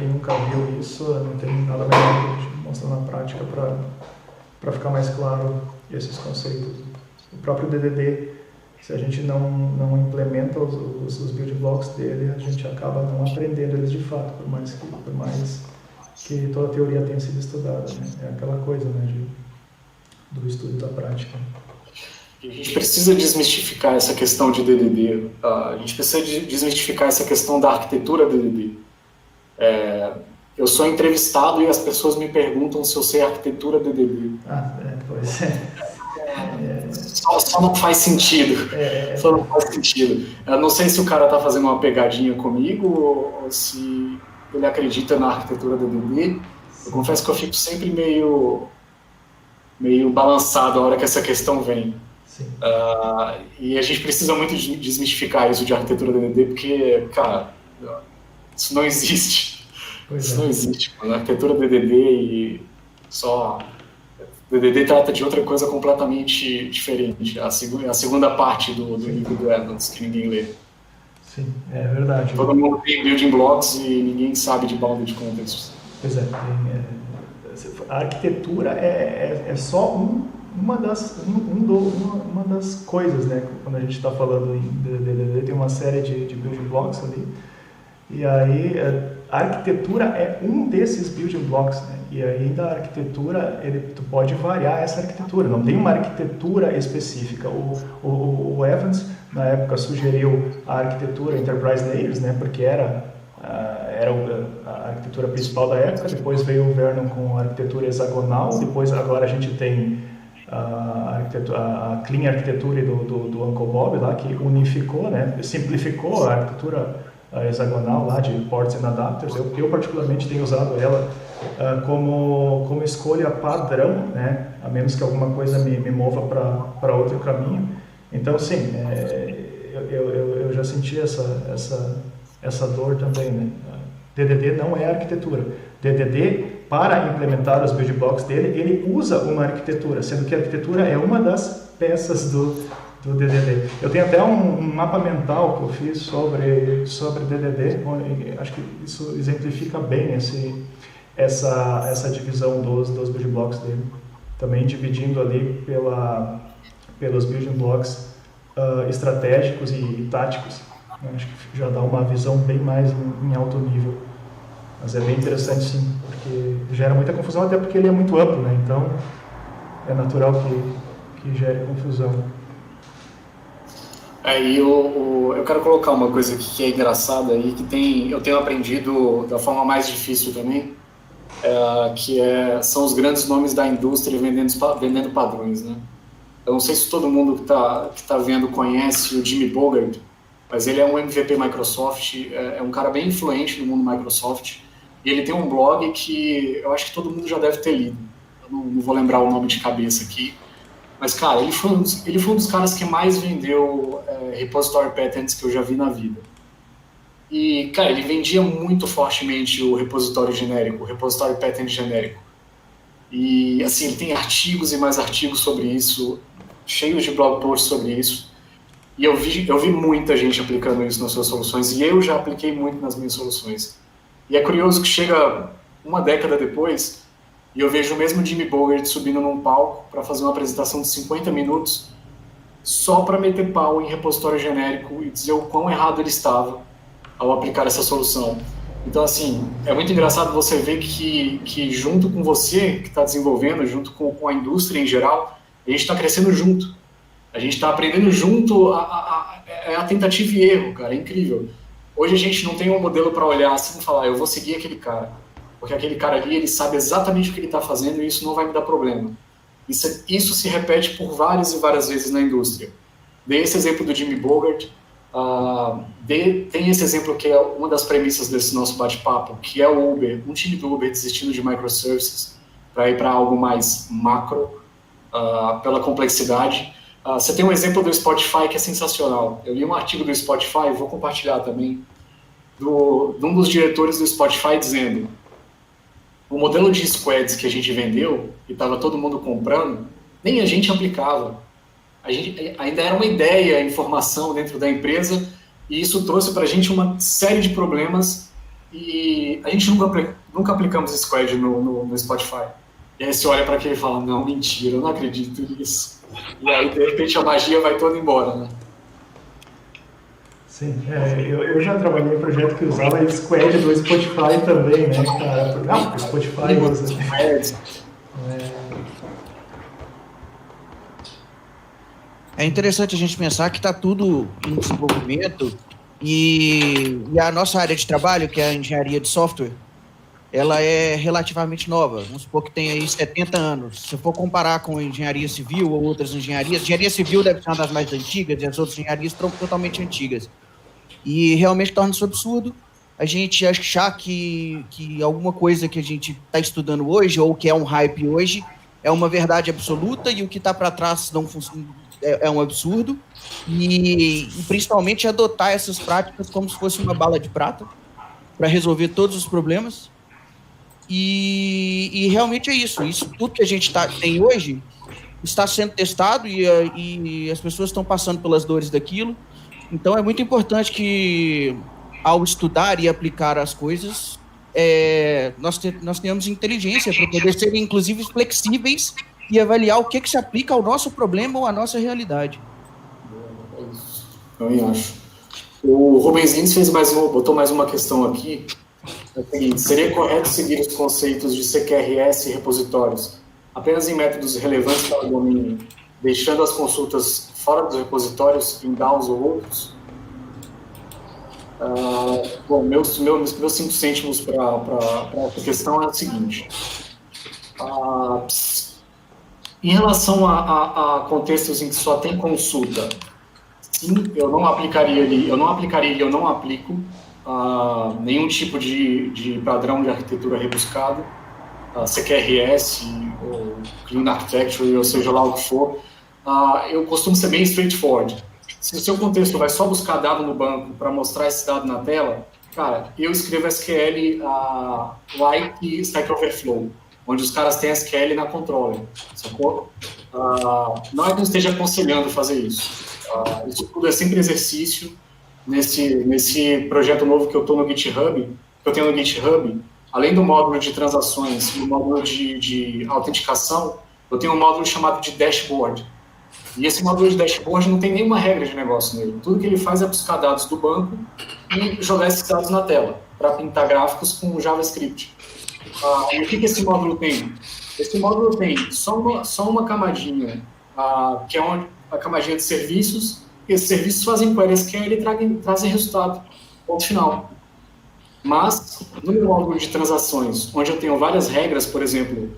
nunca viu isso, não tem nada melhor que mostrar na prática para ficar mais claro esses conceitos. O próprio DDD, se a gente não implementa os build blocks dele, a gente acaba não aprendendo eles de fato, por mais que toda a teoria tenha sido estudada, né? É aquela coisa, né, do estudo da prática. A gente precisa desmistificar essa questão de DDD, a gente precisa desmistificar essa questão da arquitetura DDD. Eu sou entrevistado e as pessoas me perguntam se eu sei arquitetura DDD. Pois é. Só não faz sentido. Só não faz sentido. Eu não sei se o cara está fazendo uma pegadinha comigo ou se ele acredita na arquitetura DDD. Eu confesso que eu fico sempre meio balançado a hora que essa questão vem. E a gente precisa muito desmistificar isso de arquitetura DDD, porque, cara, isso não existe. Não existe. A arquitetura DDD e só O DDD trata de outra coisa completamente diferente. A segunda parte do livro do Evans, que ninguém lê. Sim, é verdade. Todo mundo tem building blocks e ninguém sabe de bounded contexts. Pois é, a arquitetura é só uma das coisas, né? Quando a gente está falando em DDD, tem uma série de building blocks ali. E aí, a arquitetura é um desses building blocks, né? E ainda a arquitetura, tu pode variar essa arquitetura, não tem uma arquitetura específica. O Evans, na época, sugeriu a arquitetura Enterprise Layers, né? Porque era a arquitetura principal da época, depois veio o Vernon com a arquitetura hexagonal, depois agora a gente tem a Clean Architecture do Uncle Bob lá, que unificou, né? Simplificou a arquitetura hexagonal lá de ports and adapters. Eu particularmente tenho usado ela como escolha padrão, né? A menos que alguma coisa me mova para outro caminho. Então, sim, eu já senti essa dor também, né? DDD não é arquitetura. DDD, para implementar os build blocks dele, ele usa uma arquitetura, sendo que a arquitetura é uma das peças do DDD. Eu tenho até um mapa mental que eu fiz sobre DDD, acho que isso exemplifica bem essa divisão dos build blocks dele. Também dividindo ali pelos building blocks estratégicos e táticos. Acho que já dá uma visão bem mais em alto nível. Mas é bem interessante, sim, porque gera muita confusão, até porque ele é muito amplo, né? Então é natural que gere confusão. Aí eu quero colocar uma coisa aqui que é engraçada e que eu tenho aprendido da forma mais difícil também, são os grandes nomes da indústria vendendo padrões, né? Eu não sei se todo mundo que tá vendo conhece o Jimmy Bogart, mas ele é um MVP Microsoft, é um cara bem influente no mundo Microsoft, e ele tem um blog que eu acho que todo mundo já deve ter lido. Eu não vou lembrar o nome de cabeça aqui, mas, cara, ele foi um dos caras que mais vendeu repository patents que eu já vi na vida. E, cara, ele vendia muito fortemente o repositório genérico, o repositório patent genérico. E, assim, ele tem artigos e mais artigos sobre isso, cheios de blog posts sobre isso. E eu vi muita gente aplicando isso nas suas soluções, e eu já apliquei muito nas minhas soluções. E é curioso que chega uma década depois, e eu vejo o mesmo Jimmy Bogart subindo num palco para fazer uma apresentação de 50 minutos só para meter pau em repositório genérico e dizer o quão errado ele estava ao aplicar essa solução. Então, assim, é muito engraçado você ver que junto com você, que está desenvolvendo, junto com a indústria em geral, a gente está crescendo junto. A gente está aprendendo junto a tentativa e erro, cara, é incrível. Hoje a gente não tem um modelo para olhar assim e falar, eu vou seguir aquele cara, porque aquele cara ali, ele sabe exatamente o que ele está fazendo e isso não vai me dar problema. Isso se repete por várias e várias vezes na indústria. Dei esse exemplo do Jimmy Bogart, tem esse exemplo que é uma das premissas desse nosso bate-papo, que é o Uber, um time do Uber desistindo de microservices para ir para algo mais macro, pela complexidade. Você tem um exemplo do Spotify que é sensacional. Eu li um artigo do Spotify, vou compartilhar também, de um dos diretores do Spotify dizendo: o modelo de squads que a gente vendeu, e estava todo mundo comprando, nem a gente aplicava. Ainda era uma ideia, informação dentro da empresa, e isso trouxe para a gente uma série de problemas, e a gente nunca aplicamos squad no Spotify. E aí você olha para aquele e fala, não, mentira, eu não acredito nisso. E aí, de repente, a magia vai toda embora, né? Sim, eu já trabalhei em projeto que usava squad do Spotify também, né, cara? O Spotify usa. É interessante a gente pensar que está tudo em desenvolvimento e a nossa área de trabalho, que é a engenharia de software, ela é relativamente nova. Vamos supor que tem aí 70 anos. Se for comparar com a engenharia civil ou outras engenharias, a engenharia civil deve ser uma das mais antigas e as outras engenharias estão totalmente antigas. E realmente torna-se absurdo a gente achar que alguma coisa que a gente está estudando hoje ou que é um hype hoje é uma verdade absoluta e o que está para trás não funciona, é um absurdo. E principalmente adotar essas práticas como se fosse uma bala de prata para resolver todos os problemas. E realmente é isso. Isso tudo que a gente tem hoje está sendo testado e as pessoas estão passando pelas dores daquilo. Então é muito importante que, ao estudar e aplicar as coisas, nós tenhamos inteligência para poder ser, inclusive, flexíveis e avaliar o que se aplica ao nosso problema ou à nossa realidade. Eu acho. O Rubens Lins botou mais uma questão aqui. É o seguinte: seria correto seguir os conceitos de CQRS e repositórios apenas em métodos relevantes para o domínio, deixando as consultas fora dos repositórios em DAOs ou outros? Bom, meus 5 cêntimos para essa questão é o seguinte. Em relação a contextos em que só tem consulta, sim, eu não aplicaria e eu não aplico nenhum tipo de padrão de arquitetura rebuscado, CQRS ou Clean Architecture, ou seja lá o que for. Eu costumo ser bem straightforward. Se o seu contexto vai só buscar dado no banco para mostrar esse dado na tela, cara, eu escrevo SQL like Stack Overflow, onde os caras têm SQL na controller, sacou? Não é que eu esteja aconselhando fazer isso. Isso tudo é sempre exercício. Nesse projeto novo que eu estou no GitHub, que eu tenho no GitHub, além do módulo de transações e o módulo de autenticação, eu tenho um módulo chamado de dashboard. E esse módulo de dashboard não tem nenhuma regra de negócio nele. Tudo que ele faz é buscar dados do banco e jogar esses dados na tela, para pintar gráficos com JavaScript. E o que esse módulo tem? Esse módulo tem só uma camadinha, que é a camadinha de serviços. Esses serviços fazem query SQL e trazem resultado, ponto final. Mas, no meu módulo de transações, onde eu tenho várias regras, por exemplo,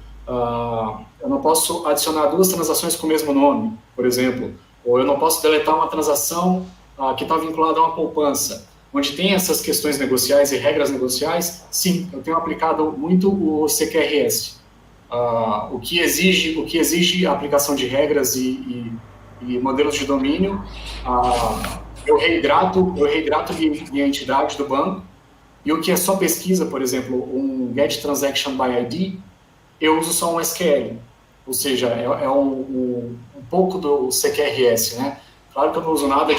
eu não posso adicionar 2 transações com o mesmo nome, por exemplo, ou eu não posso deletar uma transação que está vinculada a uma poupança, onde tem essas questões negociais e regras negociais. Sim, eu tenho aplicado muito o CQRS, o que exige a aplicação de regras e modelos de domínio. Eu reidrato minha entidade do banco, e o que é só pesquisa, por exemplo, um Get Transaction by ID, eu uso só um SQL, ou seja, é um pouco do CQRS, né? Claro que eu não uso nada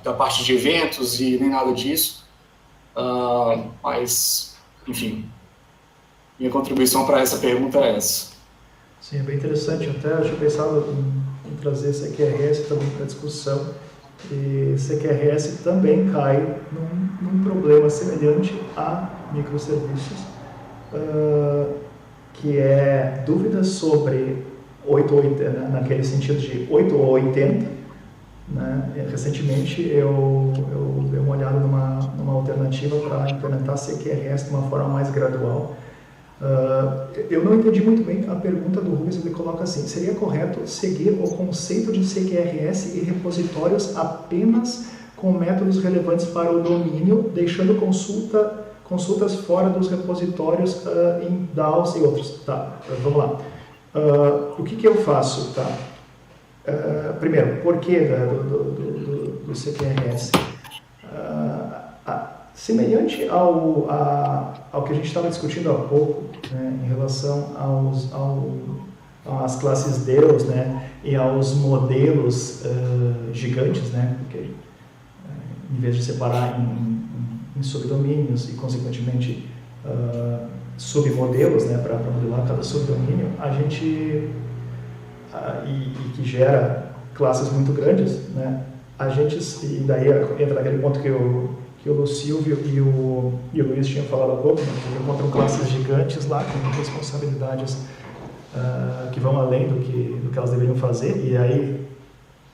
da parte de eventos e nem nada disso, mas, enfim, minha contribuição para essa pergunta é essa. Sim, é bem interessante. Até eu tinha pensado em trazer CQRS também para discussão. E CQRS também cai num problema semelhante a microserviços, que é dúvidas sobre 8 ou 80, né, naquele sentido de 8 ou 80. Né? Recentemente eu dei uma olhada numa alternativa para implementar CQRS de uma forma mais gradual. Eu não entendi muito bem a pergunta do Rubens. Ele coloca assim: seria correto seguir o conceito de CQRS e repositórios apenas com métodos relevantes para o domínio, deixando consultas fora dos repositórios em DAOs e outros? Tá, vamos lá. O que eu faço? Tá? Primeiro, por que do CQRS? Semelhante ao que a gente estava discutindo há pouco, né, em relação às classes Deus, né, e aos modelos gigantes, né, porque em vez de separar em subdomínios e, consequentemente, submodelos, né, para modelar cada subdomínio, a gente, e que gera classes muito grandes, né, e daí entra naquele ponto que o Silvio e o Luiz tinham falado há pouco, né, que encontram classes gigantes lá com responsabilidades que vão além do que elas deveriam fazer, e aí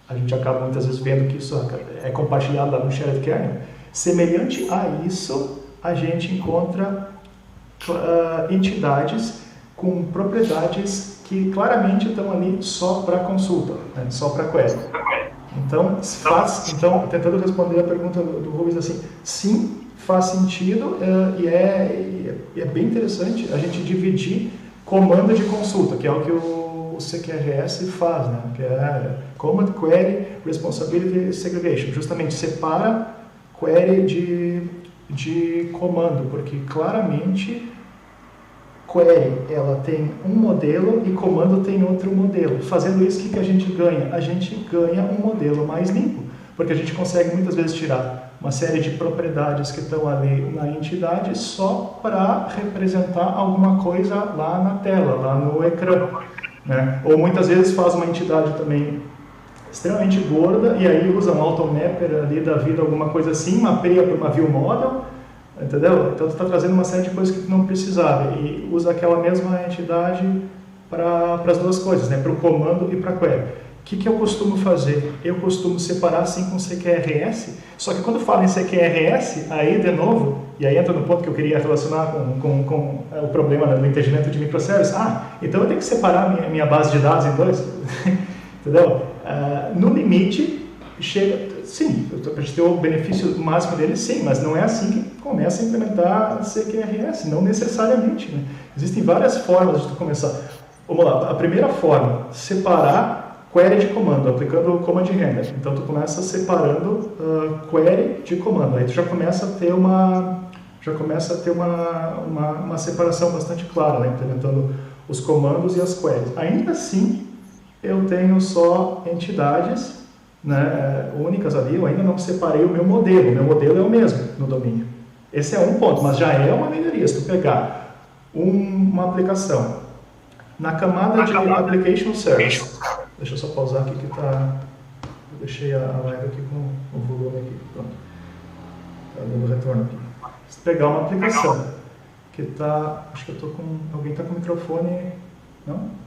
a gente acaba muitas vezes vendo que isso é compartilhado lá no shared kernel. Semelhante a isso, a gente encontra entidades com propriedades que claramente estão ali só para consulta, né, só para query. Então, tentando responder a pergunta do Rubens assim, sim, faz sentido, e é bem interessante a gente dividir comando de consulta, que é o que o CQRS faz, né? Que é Command Query Responsibility Segregation, justamente separa query de comando, porque claramente query ela tem um modelo e comando tem outro modelo. Fazendo isso, o que a gente ganha? A gente ganha um modelo mais limpo, porque a gente consegue muitas vezes tirar uma série de propriedades que estão ali na entidade só para representar alguma coisa lá na tela, lá no ecrã, né? Ou muitas vezes faz uma entidade também extremamente gorda e aí usa um automapper ali da vida, alguma coisa assim, mapeia para uma view model, entendeu? Então tu está trazendo uma série de coisas que tu não precisava e usa aquela mesma entidade para as duas coisas, né? Para o comando e para a query. O que eu costumo fazer? Eu costumo separar assim com CQRS, só que quando falo em CQRS, aí de novo, e aí entra no ponto que eu queria relacionar com o problema do entendimento de microservices. Então eu tenho que separar minha base de dados em dois, entendeu? No limite, chega, sim, para a gente ter o benefício máximo dele, sim, mas não é assim que começa a implementar CQRS, não necessariamente, né? Existem várias formas de tu começar. Vamos lá, a primeira forma, separar query de comando, aplicando o command render. Então tu começa separando query de comando, aí tu já começa a ter uma separação bastante clara, né? Implementando os comandos e as queries. Ainda assim, eu tenho só entidades, né, únicas ali, eu ainda não separei o meu modelo é o mesmo no domínio. Esse é um ponto, mas já é uma melhoria. Se tu pegar uma aplicação na camada de Application Service, deixa eu só pausar aqui que tá, eu deixei a live aqui com o volume aqui, pronto, tá dando retorno aqui. Se tu pegar uma aplicação que tá, acho que eu tô com, alguém tá com o microfone, não?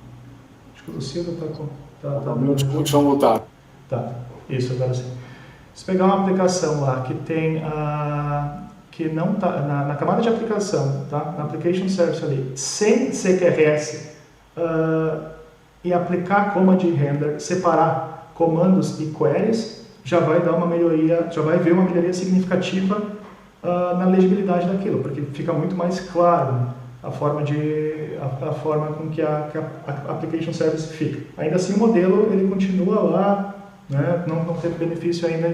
Acho que o Silvio está com... Deixa eu mutar. Tá, isso, agora sim. Se pegar uma aplicação lá que tem que não está na camada de aplicação, tá? Na Application Service ali, sem CQRS, e aplicar command render, separar comandos e queries, já vai dar uma melhoria, já vai ver uma melhoria significativa na legibilidade daquilo, porque fica muito mais claro, né? A forma com que a Application Service fica. Ainda assim, o modelo ele continua lá, né? Não teve benefício ainda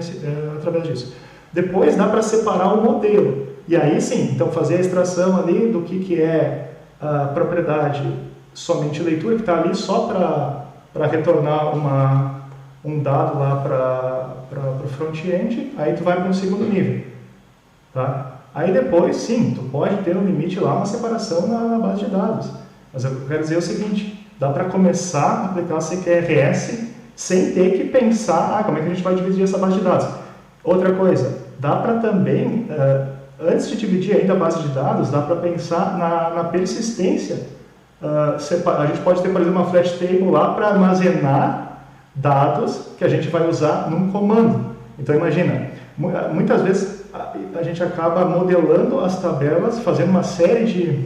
através disso. Depois dá para separar o modelo. E aí sim, então fazer a extração ali do que é a propriedade somente leitura, que está ali só para retornar um dado lá para o front-end, aí tu vai para um segundo nível. Tá? Aí depois, sim, tu pode ter no limite lá uma separação na base de dados. Mas eu quero dizer o seguinte, dá para começar a aplicar CQRS sem ter que pensar, como é que a gente vai dividir essa base de dados. Outra coisa, dá para também, antes de dividir ainda a base de dados, dá para pensar na persistência. A gente pode ter, por exemplo, uma flat table lá para armazenar dados que a gente vai usar num comando. Então imagina, muitas vezes a gente acaba modelando as tabelas, fazendo uma série de,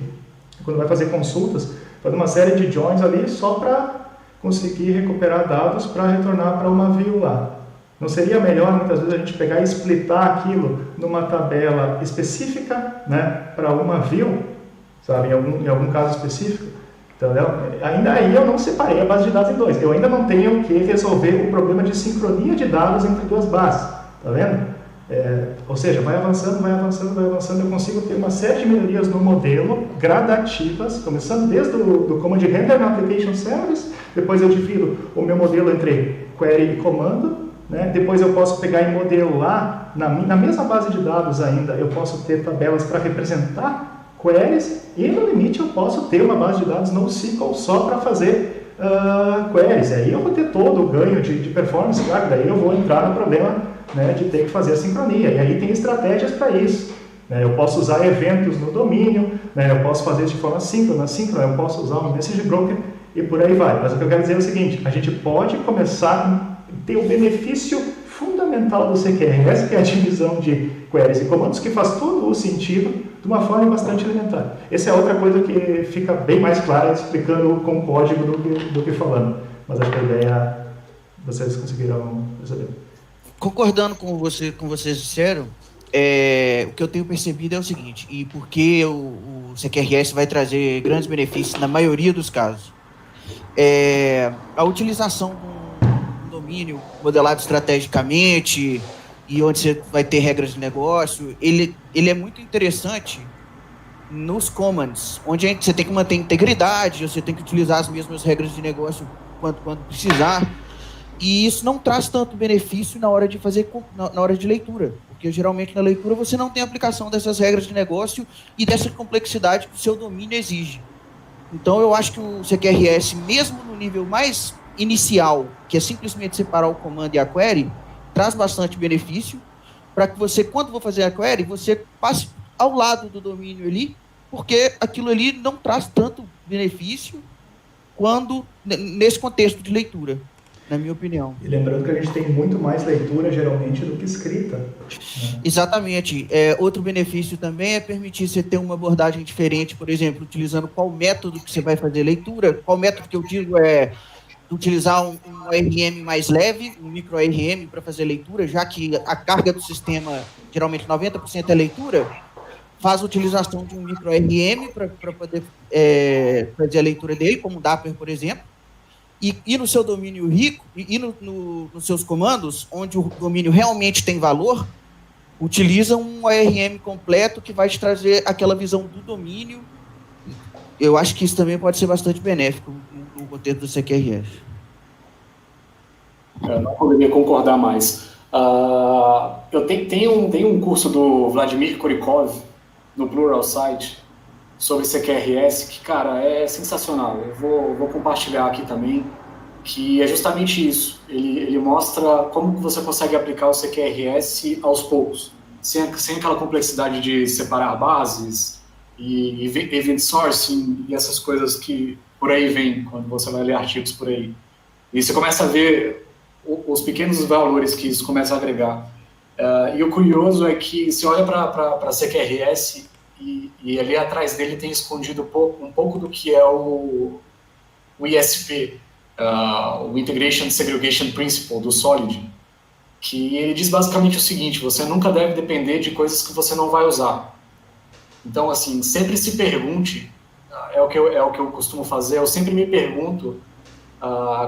quando vai fazer consultas, fazendo uma série de joins ali só para conseguir recuperar dados para retornar para uma view lá. Não seria melhor muitas vezes a gente pegar e splitar aquilo numa tabela específica, né, para uma view, sabe, em algum caso específico? Entendeu? Ainda aí eu não separei a base de dados em dois. Eu ainda não tenho que resolver o problema de sincronia de dados entre duas bases. Tá vendo? Ou seja, vai avançando, eu consigo ter uma série de melhorias no modelo, gradativas, começando desde o command render na Application Service, depois eu divido o meu modelo entre query e comando, né? Depois eu posso pegar e modelar, na mesma base de dados ainda, eu posso ter tabelas para representar queries, e no limite eu posso ter uma base de dados NoSQL só para fazer queries. Aí eu vou ter todo o ganho de performance, claro, daí eu vou entrar no problema, né, de ter que fazer a sincronia, e aí tem estratégias para isso. Né? Eu posso usar eventos no domínio, né, eu posso fazer de forma síncrona, eu posso usar um message broker e por aí vai. Mas o que eu quero dizer é o seguinte, a gente pode começar a ter o benefício fundamental do CQRS, que é a divisão de queries e comandos, que faz todo o sentido de uma forma bastante elementar. Essa é outra coisa que fica bem mais clara explicando com código do que falando. Mas acho que a ideia vocês conseguiram perceber. Concordando com vocês disseram, o que eu tenho percebido é o seguinte, e porque o CQRS vai trazer grandes benefícios na maioria dos casos. A utilização de um domínio modelado estrategicamente, e onde você vai ter regras de negócio, ele é muito interessante nos commands, onde você tem que manter integridade, você tem que utilizar as mesmas regras de negócio quando precisar, e isso não traz tanto benefício na hora de fazer, na hora de leitura, porque geralmente na leitura você não tem aplicação dessas regras de negócio e dessa complexidade que o seu domínio exige. Então eu acho que o CQRS, mesmo no nível mais inicial, que é simplesmente separar o comando e a query, traz bastante benefício para que você, quando for fazer a query, você passe ao lado do domínio ali, porque aquilo ali não traz tanto benefício quando nesse contexto de leitura, na minha opinião. E lembrando que a gente tem muito mais leitura, geralmente, do que escrita. Né? Exatamente. Outro benefício também é permitir você ter uma abordagem diferente, por exemplo, utilizando qual método que você vai fazer leitura. Qual método que eu digo é utilizar um ORM mais leve, um micro ORM para fazer leitura, já que a carga do sistema, geralmente 90% é leitura, faz a utilização de um micro ORM para poder fazer a leitura dele, como o Dapper, por exemplo. E no seu domínio rico, e nos seus comandos, onde o domínio realmente tem valor, utiliza um ORM completo que vai te trazer aquela visão do domínio. Eu acho que isso também pode ser bastante benéfico no contexto do CQRS. Não poderia concordar mais. Tem um curso do Vladimir Korikov, no Plural Site, sobre CQRS, que, cara, é sensacional. Eu vou compartilhar aqui também, que é justamente isso. Ele mostra como que você consegue aplicar o CQRS aos poucos, sem aquela complexidade de separar bases e event sourcing e essas coisas que por aí vem quando você vai ler artigos por aí. E você começa a ver os pequenos valores que isso começa a agregar. E o curioso é que você olha para CQRS e ali atrás dele tem escondido um pouco do que é o ISP, o Integration Segregation Principle, do Solid, que ele diz basicamente o seguinte: você nunca deve depender de coisas que você não vai usar. Então, assim, sempre se pergunte, é o que eu costumo fazer, eu sempre me pergunto,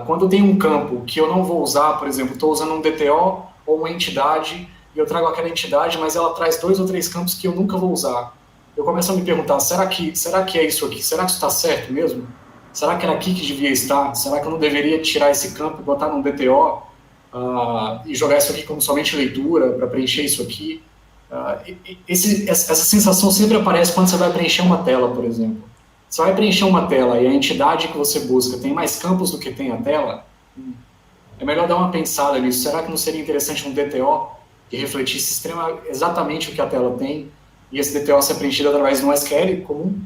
quando tem um campo que eu não vou usar, por exemplo, estou usando um DTO ou uma entidade, e eu trago aquela entidade, mas ela traz 2 ou 3 campos que eu nunca vou usar. Eu começo a me perguntar, será que é isso aqui? Será que isso está certo mesmo? Será que era aqui que devia estar? Será que eu não deveria tirar esse campo e botar num DTO e jogar isso aqui como somente leitura para preencher isso aqui? Essa sensação sempre aparece quando você vai preencher uma tela, por exemplo. Você vai preencher uma tela e a entidade que você busca tem mais campos do que tem a tela, é melhor dar uma pensada nisso. Será que não seria interessante um DTO que refletisse exatamente o que a tela tem e esse DTO ser preenchido através de um SQL comum?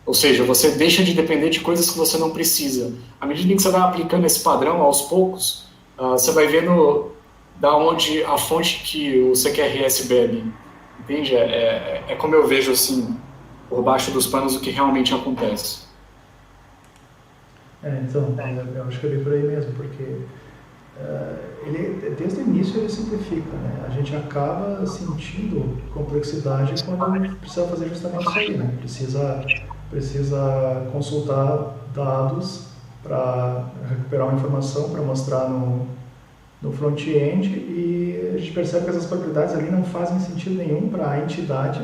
Ou seja, você deixa de depender de coisas que você não precisa. À medida que você vai aplicando esse padrão aos poucos, você vai vendo da onde a fonte que o CQRS bebe. Entende? É como eu vejo, assim, por baixo dos panos, o que realmente acontece. Então, eu acho que é bem por aí mesmo, porque desde o início ele simplifica, né? A gente acaba sentindo complexidade quando precisa fazer justamente isso aí, né? Precisa consultar dados para recuperar uma informação, para mostrar no front-end, e a gente percebe que essas propriedades ali não fazem sentido nenhum para a entidade,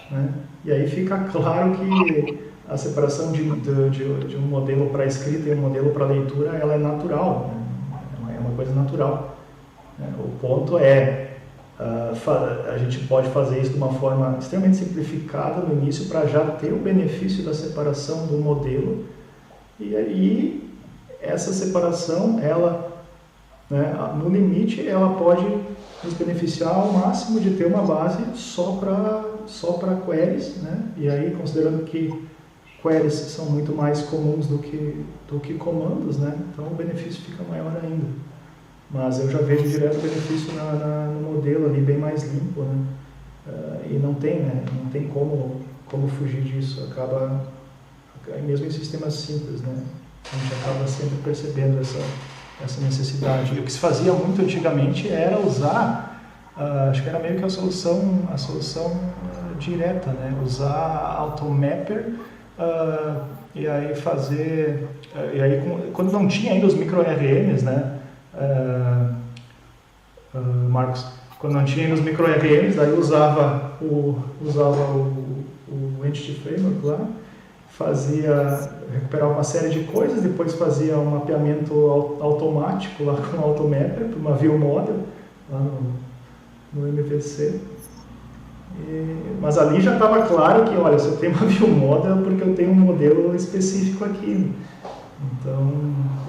né? E aí fica claro que a separação de um modelo para escrita e um modelo para leitura, ela é natural, né? É uma coisa natural, né? O ponto a gente pode fazer isso de uma forma extremamente simplificada no início para já ter o benefício da separação do modelo, e aí essa separação, ela, né, no limite, ela pode nos beneficiar ao máximo de ter uma base só para queries, né? E aí, considerando que queries são muito mais comuns do que comandos, né? Então o benefício fica maior ainda. Mas eu já vejo direto benefício no modelo ali, bem mais limpo, né? E não tem como fugir disso. Acaba, mesmo em sistemas simples, né? A gente acaba sempre percebendo essa necessidade. E o que se fazia muito antigamente era usar, acho que era meio que a solução direta, né? Usar Automapper, e aí fazer, quando não tinha ainda os micro-RMs, né? Marcos, quando não tinha os micro-RMs, daí usava o Entity Framework lá, recuperava uma série de coisas, depois fazia um mapeamento automático lá com o Automapper, para uma view model lá no MVC. Mas ali já estava claro que, olha, se eu tenho uma view model é porque eu tenho um modelo específico aqui. Então,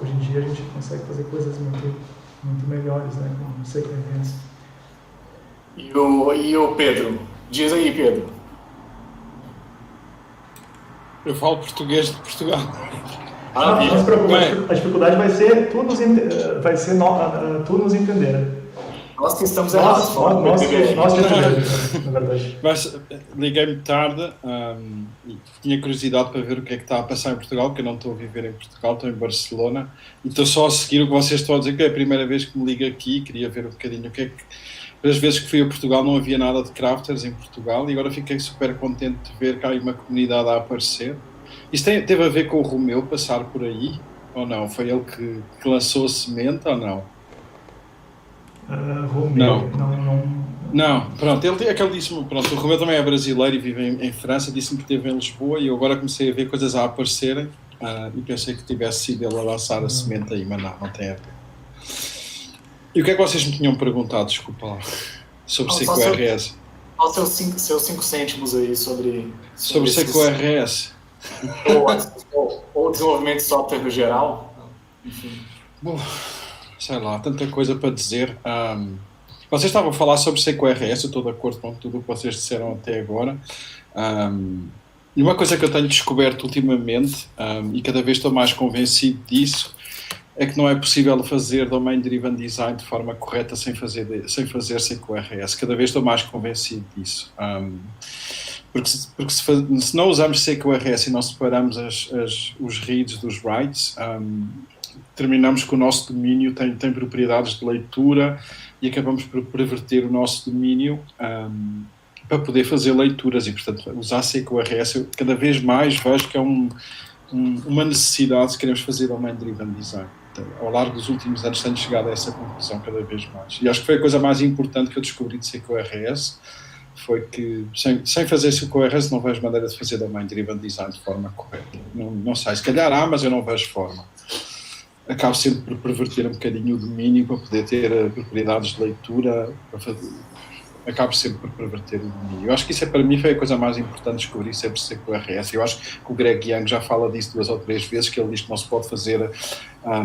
hoje em dia a gente consegue fazer coisas muito, muito melhores, né, com CQRS. E o Pedro? Diz aí, Pedro. Eu falo português de Portugal. Não se preocupe, a dificuldade vai ser tu nos entender. Nós que estamos errados. Nós na verdade. Mas liguei-me tarde e tinha curiosidade para ver o que é que está a passar em Portugal, porque eu não estou a viver em Portugal, estou em Barcelona e estou só a seguir o que vocês estão a dizer, que é a primeira vez que me ligo aqui, queria ver um bocadinho o que é que... Das vezes que fui a Portugal não havia nada de crafters em Portugal e agora fiquei super contente de ver que há aí uma comunidade a aparecer. Isto teve a ver com o Romeu passar por aí ou não? Foi ele que lançou a semente ou não? Romeu, não, pronto, é que ele disse-me, pronto, o Romeu também é brasileiro e vive em França, disse-me que esteve em Lisboa e eu agora comecei a ver coisas a aparecerem e pensei que tivesse sido ele a lançar a semente aí, mas não tem a ver. E o que é que vocês me tinham perguntado, desculpa lá, sobre CQRS? Qual seus 5 cêntimos aí sobre CQRS? Ou desenvolvimento de software no geral? Enfim. Bom, sei lá, tanta coisa para dizer. Vocês estavam a falar sobre CQRS, eu estou de acordo com tudo o que vocês disseram até agora. E uma coisa que eu tenho descoberto ultimamente, e cada vez estou mais convencido disso, é que não é possível fazer Domain Driven Design de forma correta sem fazer CQRS. Cada vez estou mais convencido disso. Porque se não usamos CQRS e não separamos os reads dos writes, terminamos que o nosso domínio tem propriedades de leitura e acabamos por perverter o nosso domínio para poder fazer leituras. E, portanto, usar CQRS eu cada vez mais vejo que é uma necessidade se queremos fazer Domain Driven Design. Ao largo dos últimos anos tenho chegado a essa conclusão cada vez mais. E acho que foi a coisa mais importante que eu descobri de CQRS, foi que sem fazer CQRS não vejo maneira de fazer Domain Driven Design de forma correta. Não sei, se calhar há, mas eu não vejo forma. Acabo sempre por perverter um bocadinho o domínio para poder ter propriedades de leitura, acabo sempre por perverter o domínio. Eu acho que isso para mim foi a coisa mais importante de descobrir sempre CQRS. Eu acho que o Greg Young já fala disso 2 ou 3 vezes, que ele diz que não se pode fazer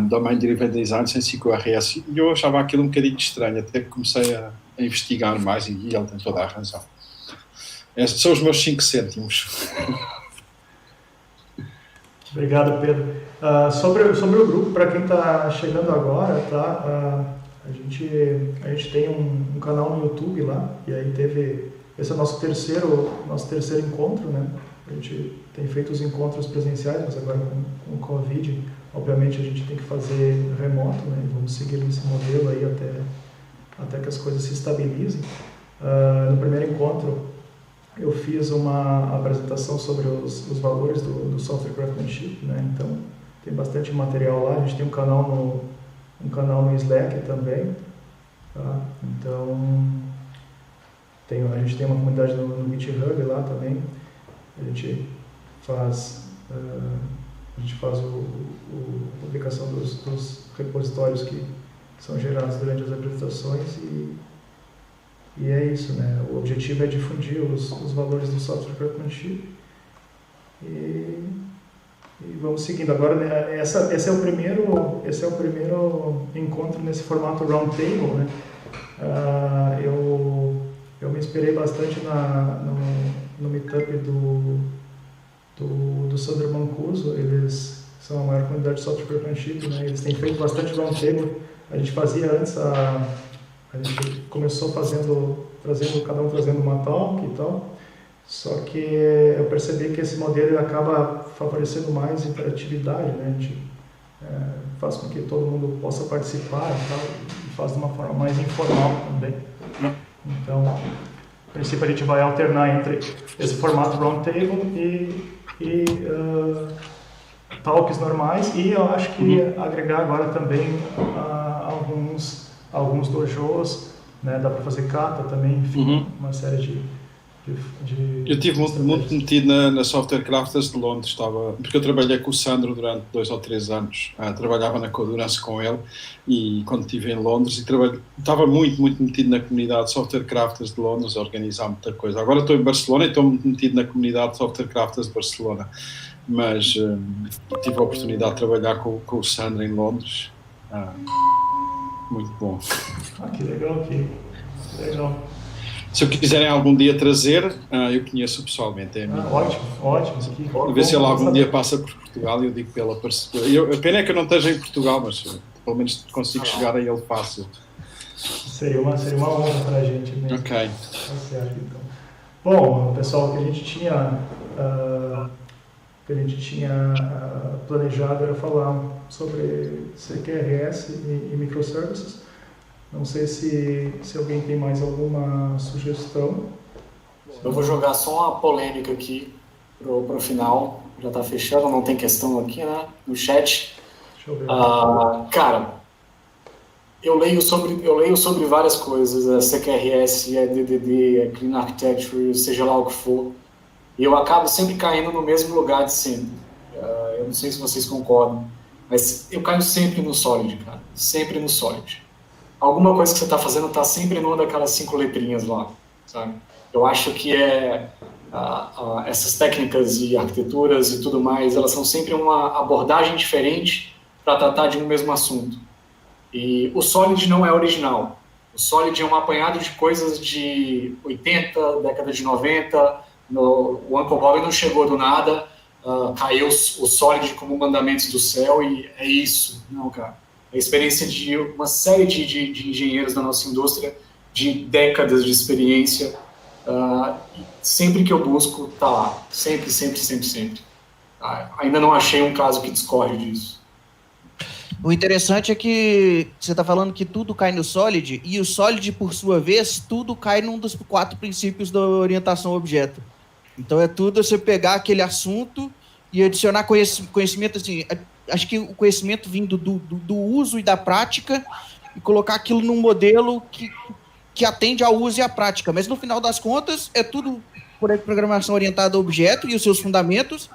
Domain Driven Design sem CQRS, e eu achava aquilo um bocadinho estranho, até que comecei a investigar mais, e ele tem toda a razão. Estes são os meus 5 cêntimos. Obrigado, Pedro. Sobre o grupo, para quem está chegando agora, tá? A gente tem um canal no YouTube lá, e aí esse é o nosso terceiro encontro, né? A gente tem feito os encontros presenciais, mas agora com o Covid, obviamente a gente tem que fazer remoto, né? Vamos seguir esse modelo aí até que as coisas se estabilizem. No primeiro encontro, eu fiz uma apresentação sobre os valores do software craftsmanship, né? Então tem bastante material lá. A gente tem um canal no Slack também, tá? Então a gente tem uma comunidade no GitHub lá também. A gente faz a publicação dos repositórios que são gerados durante as apresentações e é isso, né? O objetivo é difundir os valores do software craftsmanship e vamos seguindo. Agora, né, esse é o primeiro encontro nesse formato roundtable, né? Eu me inspirei bastante no meetup do Sandro Mancuso. Eles são a maior comunidade de software craftsmanship, né? Eles têm feito bastante roundtable. A gente fazia antes, a gente começou trazendo cada um trazendo uma talk e tal. Só que eu percebi que esse modelo acaba favorecendo mais interatividade, né? A gente faz com que todo mundo possa participar e tal, e faz de uma forma mais informal também. Então, a princípio a gente vai alternar entre esse formato roundtable e talks normais, e eu acho que agregar agora também alguns dojos né? Dá para fazer kata também, enfim, uma série de eu estive muito metido na Software Crafters de Londres, porque eu trabalhei com o Sandro durante 2 ou 3 anos, trabalhava na Codurance com ele, e quando estive em Londres, estava muito metido na comunidade Software Crafters de Londres, a organizar muita coisa. Agora estou em Barcelona e estou muito metido na comunidade Software Crafters de Barcelona, mas tive a oportunidade de trabalhar com o Sandro em Londres, muito bom. Que legal, que legal. Se eu quiserem algum dia trazer, eu conheço pessoalmente. Ótimo. A ver se ele algum dia passa por Portugal e eu digo pela parceria. A pena é que eu não esteja em Portugal, mas pelo menos consigo chegar a ele fácil. Seria uma honra para a gente mesmo. Ok. Tá certo, então. Bom, pessoal, o que a gente tinha planejado era falar sobre CQRS e microservices. Não sei se alguém tem mais alguma sugestão. Eu vou jogar só uma polêmica aqui pro final. Já está fechando, não tem questão aqui, né? No chat. Deixa eu ver. Cara, eu leio sobre várias coisas, CQRS, DDD, Clean Architecture, seja lá o que for. E eu acabo sempre caindo no mesmo lugar de sempre. Eu não sei se vocês concordam, mas eu caio sempre no Solid, cara. Sempre no Solid. Alguma coisa que você está fazendo está sempre numa daquelas 5 letrinhas lá, sabe? Eu acho que essas técnicas e arquiteturas e tudo mais, elas são sempre uma abordagem diferente para tratar de um mesmo assunto. E o Solid não é original. O Solid é um apanhado de coisas de 80, década de 90, o Uncle Bob não chegou do nada, caiu o Solid como mandamentos do céu e é isso. Não, cara. A experiência de uma série de engenheiros da nossa indústria, de décadas de experiência, sempre que eu busco, tá lá. Sempre. Ainda não achei um caso que discorre disso. O interessante é que você está falando que tudo cai no Solid, e o Solid, por sua vez, tudo cai num dos 4 princípios da orientação a objeto. Então é tudo você pegar aquele assunto e adicionar conhecimento, assim, acho que o conhecimento vindo do uso e da prática, e colocar aquilo num modelo que atende ao uso e à prática. Mas no final das contas, é tudo por programação orientada a objeto e os seus fundamentos,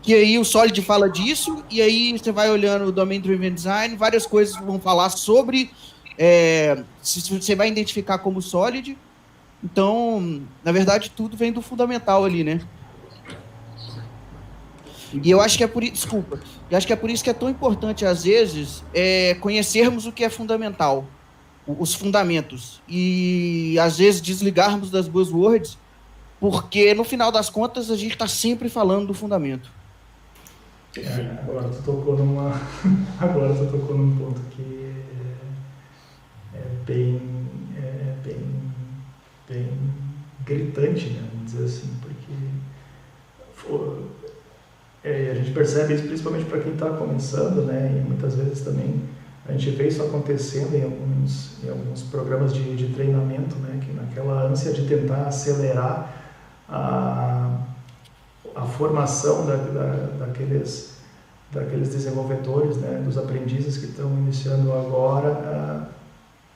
que aí o Solid fala disso, e aí você vai olhando o Domain Driven Design, várias coisas vão falar sobre, se você vai identificar como Solid. Então, na verdade, tudo vem do fundamental ali, né? E eu acho que é por isso, que é tão importante, às vezes, conhecermos o que é fundamental, os fundamentos, e às vezes desligarmos das buzzwords, porque no final das contas a gente está sempre falando do fundamento. Agora tu tocou num ponto que é bem gritante, né? Vamos dizer assim, porque a gente percebe isso principalmente para quem está começando, né? E muitas vezes também a gente vê isso acontecendo em alguns programas de treinamento, né? Que naquela ânsia de tentar acelerar a formação daqueles desenvolvedores, né? Dos aprendizes que estão iniciando agora,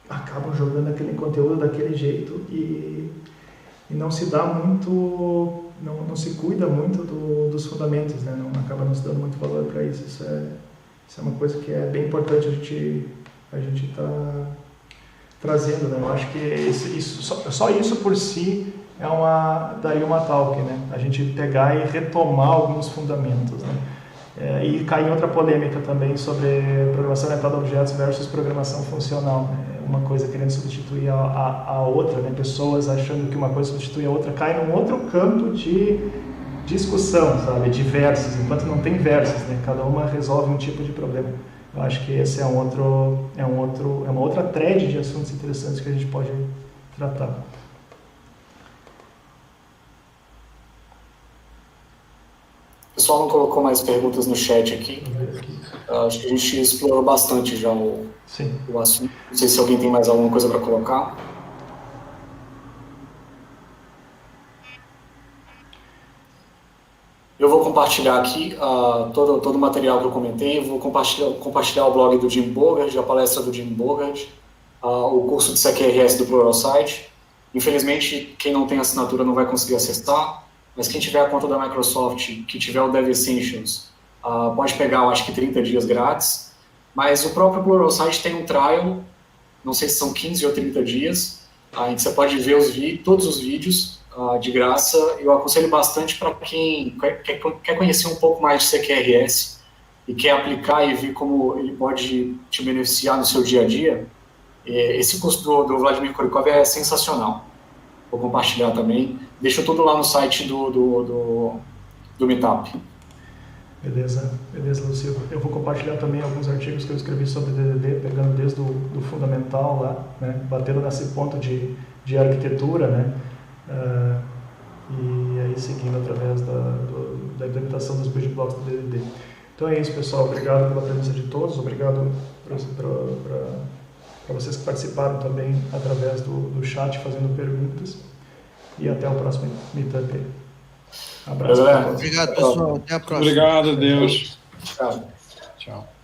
acabam jogando aquele conteúdo daquele jeito e não se dá muito, não se cuida muito dos fundamentos, né? Acaba não se dando muito valor para isso. Isso é uma coisa que é bem importante a gente tá trazendo, né? Eu acho que só isso por si daria uma talk, né? A gente pegar e retomar alguns fundamentos, né? E cair em outra polêmica também sobre programação orientada a objetos versus programação funcional, né? Uma coisa querendo substituir a outra, né? Pessoas achando que uma coisa substitui a outra, cai num outro campo de discussão, sabe? De versos, enquanto não tem versos, né? Cada uma resolve um tipo de problema. Eu acho que esse é uma outra thread de assuntos interessantes que a gente pode tratar. O pessoal não colocou mais perguntas no chat aqui. Acho que a gente explorou bastante já o assunto. Não sei se alguém tem mais alguma coisa para colocar. Eu vou compartilhar aqui todo o material que eu comentei. Vou compartilhar o blog do Jim Bogart, a palestra do Jim Bogart. o curso de CQRS do Pluralsight. Infelizmente, quem não tem assinatura não vai conseguir acessar, mas quem tiver a conta da Microsoft, que tiver o Dev Essentials, pode pegar, eu acho que 30 dias grátis. Mas o próprio Pluralsight tem um trial, não sei se são 15 ou 30 dias, em que você pode ver todos os vídeos de graça. Eu aconselho bastante para quem quer conhecer um pouco mais de CQRS e quer aplicar e ver como ele pode te beneficiar no seu dia a dia. Esse curso do Vladimir Kurikov é sensacional. Vou compartilhar também. Deixo tudo lá no site do Meetup. Beleza, Lucio. Eu vou compartilhar também alguns artigos que eu escrevi sobre DDD, pegando desde do fundamental lá, né, batendo nesse ponto de arquitetura, né, e aí seguindo através da implementação dos building blocks do DDD. Então é isso, pessoal. Obrigado pela presença de todos. Obrigado para vocês que participaram também através do chat, fazendo perguntas. E até o próximo Meetup. Abraço. Obrigado, pessoal. Até a próxima. Obrigado, Deus. Tchau. Tchau.